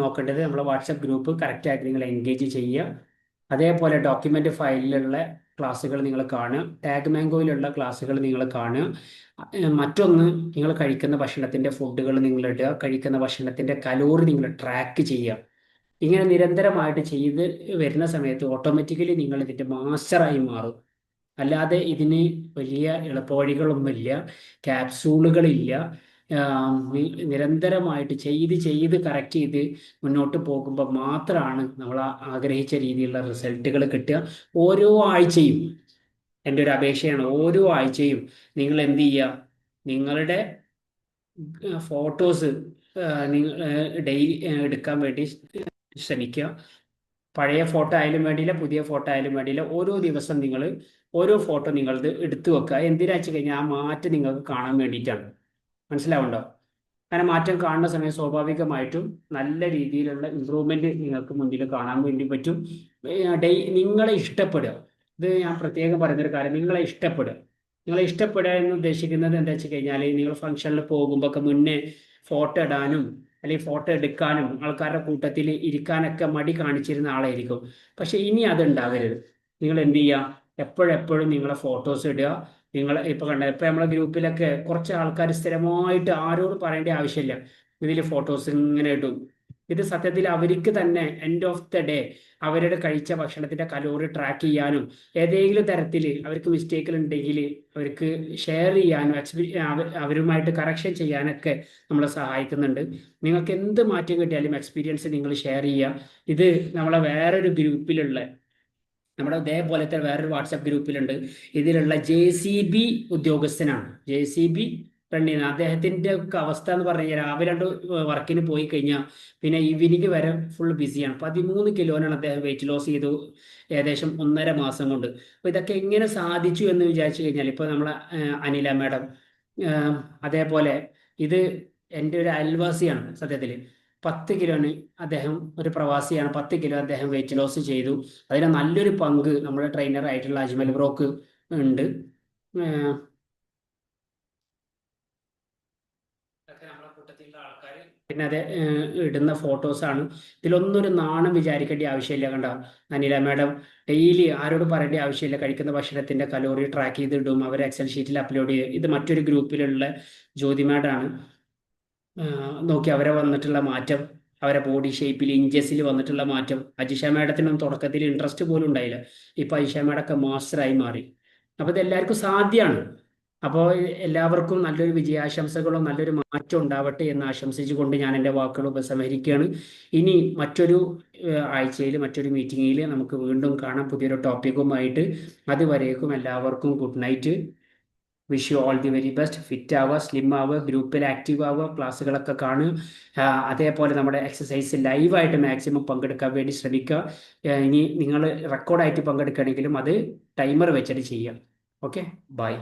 നോക്കേണ്ടത് നമ്മളെ വാട്സപ്പ് ഗ്രൂപ്പ് കറക്റ്റായിട്ട് നിങ്ങൾ എൻഗേജ് ചെയ്യുക. അതേപോലെ ഡോക്യുമെൻ്റ് ഫയലിലുള്ള ക്ലാസ്സുകൾ നിങ്ങൾ കാണുക, ടാഗ് മാംഗോയിലുള്ള ക്ലാസ്സുകൾ നിങ്ങൾ കാണുക. മറ്റൊന്ന്, നിങ്ങൾ കഴിക്കുന്ന ഭക്ഷണത്തിൻ്റെ ഫുഡുകൾ നിങ്ങൾ ഇടുക, കഴിക്കുന്ന ഭക്ഷണത്തിൻ്റെ കലോറി നിങ്ങൾ ട്രാക്ക് ചെയ്യുക. ഇങ്ങനെ നിരന്തരമായിട്ട് ചെയ്ത് വരുന്ന സമയത്ത് ഓട്ടോമാറ്റിക്കലി നിങ്ങൾ ഇതിൻ്റെ മാസ്റ്ററായി മാറും. അല്ലാതെ ഇതിന് വലിയ എളുപ്പവഴികളൊന്നുമില്ല, ക്യാപ്സൂളുകളില്ല. നിരന്തരമായിട്ട് ചെയ്ത് കറക്റ്റ് ചെയ്ത് മുന്നോട്ട് പോകുമ്പോൾ മാത്രമാണ് നമ്മൾ ആഗ്രഹിച്ച രീതിയിലുള്ള റിസൾട്ടുകൾ കിട്ടുക. ഓരോ ആഴ്ചയും എൻ്റെ ഒരു അപേക്ഷയാണ്, ഓരോ ആഴ്ചയും നിങ്ങൾ എന്ത് ചെയ്യുക, നിങ്ങളുടെ ഫോട്ടോസ് നിങ്ങൾ ഡെയിലി എടുക്കാൻ വേണ്ടി ശ്രമിക്കുക. പഴയ ഫോട്ടോ ആയാലും വേണ്ടിയില്ല, പുതിയ ഫോട്ടോ ആയാലും വേണ്ടിയില്ല, ഓരോ ദിവസം നിങ്ങൾ ഓരോ ഫോട്ടോ നിങ്ങളത് എടുത്തു വെക്കുക. എന്തിനാ വെച്ച് കഴിഞ്ഞാൽ ആ മാറ്റം നിങ്ങൾക്ക് കാണാൻ വേണ്ടിയിട്ടാണ്. മനസ്സിലാവുണ്ടോ? അങ്ങനെ മാറ്റം കാണുന്ന സമയം സ്വാഭാവികമായിട്ടും നല്ല രീതിയിലുള്ള ഇമ്പ്രൂവ്മെന്റ് നിങ്ങൾക്ക് മുന്നിൽ കാണാൻ വേണ്ടി പറ്റും. നിങ്ങളെ ഇഷ്ടപ്പെടുക, ഇത് ഞാൻ പ്രത്യേകം പറയുന്നൊരു കാര്യം, നിങ്ങളെ ഇഷ്ടപ്പെടുക. നിങ്ങളെ ഇഷ്ടപ്പെടുക എന്ന് ഉദ്ദേശിക്കുന്നത് എന്താ വെച്ച് കഴിഞ്ഞാൽ, നിങ്ങൾ ഫംഗ്ഷനിൽ പോകുമ്പോൾ ഒക്കെ മുന്നേ ഫോട്ടോ ഇടാനും അല്ലെങ്കിൽ ഫോട്ടോ എടുക്കാനും ആൾക്കാരുടെ കൂട്ടത്തിൽ ഇരിക്കാനൊക്കെ മടി കാണിച്ചിരുന്ന ആളായിരിക്കും. പക്ഷെ ഇനി അത് ഉണ്ടാവരുത്. നിങ്ങൾ എന്ത് ചെയ്യുക, എപ്പോഴെപ്പോഴും നിങ്ങളെ ഫോട്ടോസ് ഇടുക. നിങ്ങൾ ഇപ്പൊ ഇപ്പൊ നമ്മളെ ഗ്രൂപ്പിലൊക്കെ കുറച്ച് ആൾക്കാർ സ്ഥിരമായിട്ട് ആരോട് പറയേണ്ട ആവശ്യമില്ല, ഇതിൽ ഫോട്ടോസ് ഇങ്ങനെ ഇടും. ഇത് സത്യത്തിൽ അവർക്ക് തന്നെ എൻഡ് ഓഫ് ദ ഡേ അവരുടെ കഴിച്ച ഭക്ഷണത്തിന്റെ കലോറി ട്രാക്ക് ചെയ്യാനും ഏതെങ്കിലും തരത്തിൽ അവർക്ക് മിസ്റ്റേക്കുകൾ ഉണ്ടെങ്കിൽ അവർക്ക് ഷെയർ ചെയ്യാനും അവരുമായിട്ട് കറക്ഷൻ ചെയ്യാനൊക്കെ നമ്മളെ സഹായിക്കുന്നുണ്ട്. നിങ്ങൾക്ക് എന്ത് മാറ്റം കിട്ടിയാലും എക്സ്പീരിയൻസ് നിങ്ങൾ ഷെയർ ചെയ്യുക. ഇത് നമ്മളെ വേറൊരു ഗ്രൂപ്പിലുള്ള നമ്മുടെ ഇതേപോലത്തെ വേറൊരു വാട്സപ്പ് ഗ്രൂപ്പിലുണ്ട്. ഇതിലുള്ള JCB ഉദ്യോഗസ്ഥനാണ്, JCB റൺ ചെയ്യുന്നത്. അദ്ദേഹത്തിൻ്റെ ഒക്കെ അവസ്ഥ എന്ന് പറഞ്ഞാൽ രാവിലെ 2 വർക്കിന് പോയി കഴിഞ്ഞാൽ പിന്നെ ഈവനിങ് വരെ ഫുൾ ബിസിയാണ്. 13 കിലോനാണ് അദ്ദേഹം വെയിറ്റ് ലോസ് ചെയ്തു ഏകദേശം 1.5 മാസം കൊണ്ട്. അപ്പോൾ ഇതൊക്കെ എങ്ങനെ സാധിച്ചു എന്ന് വിചാരിച്ചു കഴിഞ്ഞാൽ, ഇപ്പോൾ നമ്മളെ അനില മാഡം, അതേപോലെ ഇത് എൻ്റെ ഒരു അയൽവാസിയാണ്. സത്യത്തിൽ 10 കിലോന് അദ്ദേഹം ഒരു പ്രവാസിയാണ്, 10 കിലോ അദ്ദേഹം വെയിറ്റ് ലോസ് ചെയ്തു. അതിന് നല്ലൊരു പങ്ക് നമ്മുടെ ട്രെയിനർ ആയിട്ടുള്ള അജ്മൽ ബ്രോക്ക് ഉണ്ട്. നമ്മളെ കൂട്ടത്തിലുള്ള ആൾക്കാർ പിന്നെ അത് ഇടുന്ന ഫോട്ടോസാണ്. ഇതിലൊന്നും ഒരു നാണം വിചാരിക്കേണ്ട ആവശ്യമില്ല. കണ്ട അനില മാഡം ഡെയിലി ആരോട് പറയേണ്ട ആവശ്യമില്ല, കഴിക്കുന്ന ഭക്ഷണത്തിന്റെ കലോറി ട്രാക്ക് ചെയ്തിടും, അവർ എക്സൽ ഷീറ്റിൽ അപ്ലോഡ് ചെയ്യും. ഇത് മറ്റൊരു ഗ്രൂപ്പിലുള്ള ജ്യോതി മാഡാണ്. നോക്കി അവരെ വന്നിട്ടുള്ള മാറ്റം, അവരെ ബോഡി ഷേപ്പിൽ ഇഞ്ചസിൽ വന്നിട്ടുള്ള മാറ്റം. അജിഷ മാഡത്തിനൊന്നും തുടക്കത്തിൽ ഇൻട്രസ്റ്റ് പോലും ഉണ്ടായില്ല, ഇപ്പൊ അജിഷ മാഡൊക്കെ മാസ്റ്ററായി മാറി. അപ്പോൾ ഇതെല്ലാവർക്കും സാധ്യമാണ്. അപ്പോൾ എല്ലാവർക്കും നല്ലൊരു വിജയാശംസകളും നല്ലൊരു മാറ്റം ഉണ്ടാവട്ടെ എന്ന് ആശംസിച്ചുകൊണ്ട് ഞാൻ എൻ്റെ വാക്കുകൾ ഉപസംഹരിക്കുകയാണ്. ഇനി മറ്റൊരു ആഴ്ചയിൽ മറ്റൊരു മീറ്റിങ്ങിൽ നമുക്ക് വീണ്ടും കാണാം പുതിയൊരു ടോപ്പിക്കുമായിട്ട്. അതുവരേക്കും എല്ലാവർക്കും good night. Wish you all the very best. Fit ആവുക, സ്ലിം ആവുക, ഗ്രൂപ്പിൽ ആക്റ്റീവ് ആവുക, ക്ലാസ്സുകളൊക്കെ കാണുക. അതേപോലെ നമ്മുടെ എക്സസൈസ് ലൈവായിട്ട് മാക്സിമം പങ്കെടുക്കാൻ വേണ്ടി ശ്രമിക്കുക. ഇനി നിങ്ങൾ റെക്കോർഡായിട്ട് പങ്കെടുക്കുകയാണെങ്കിലും അത് ടൈമർ വെച്ചിട്ട് ചെയ്യാം. Okay, by.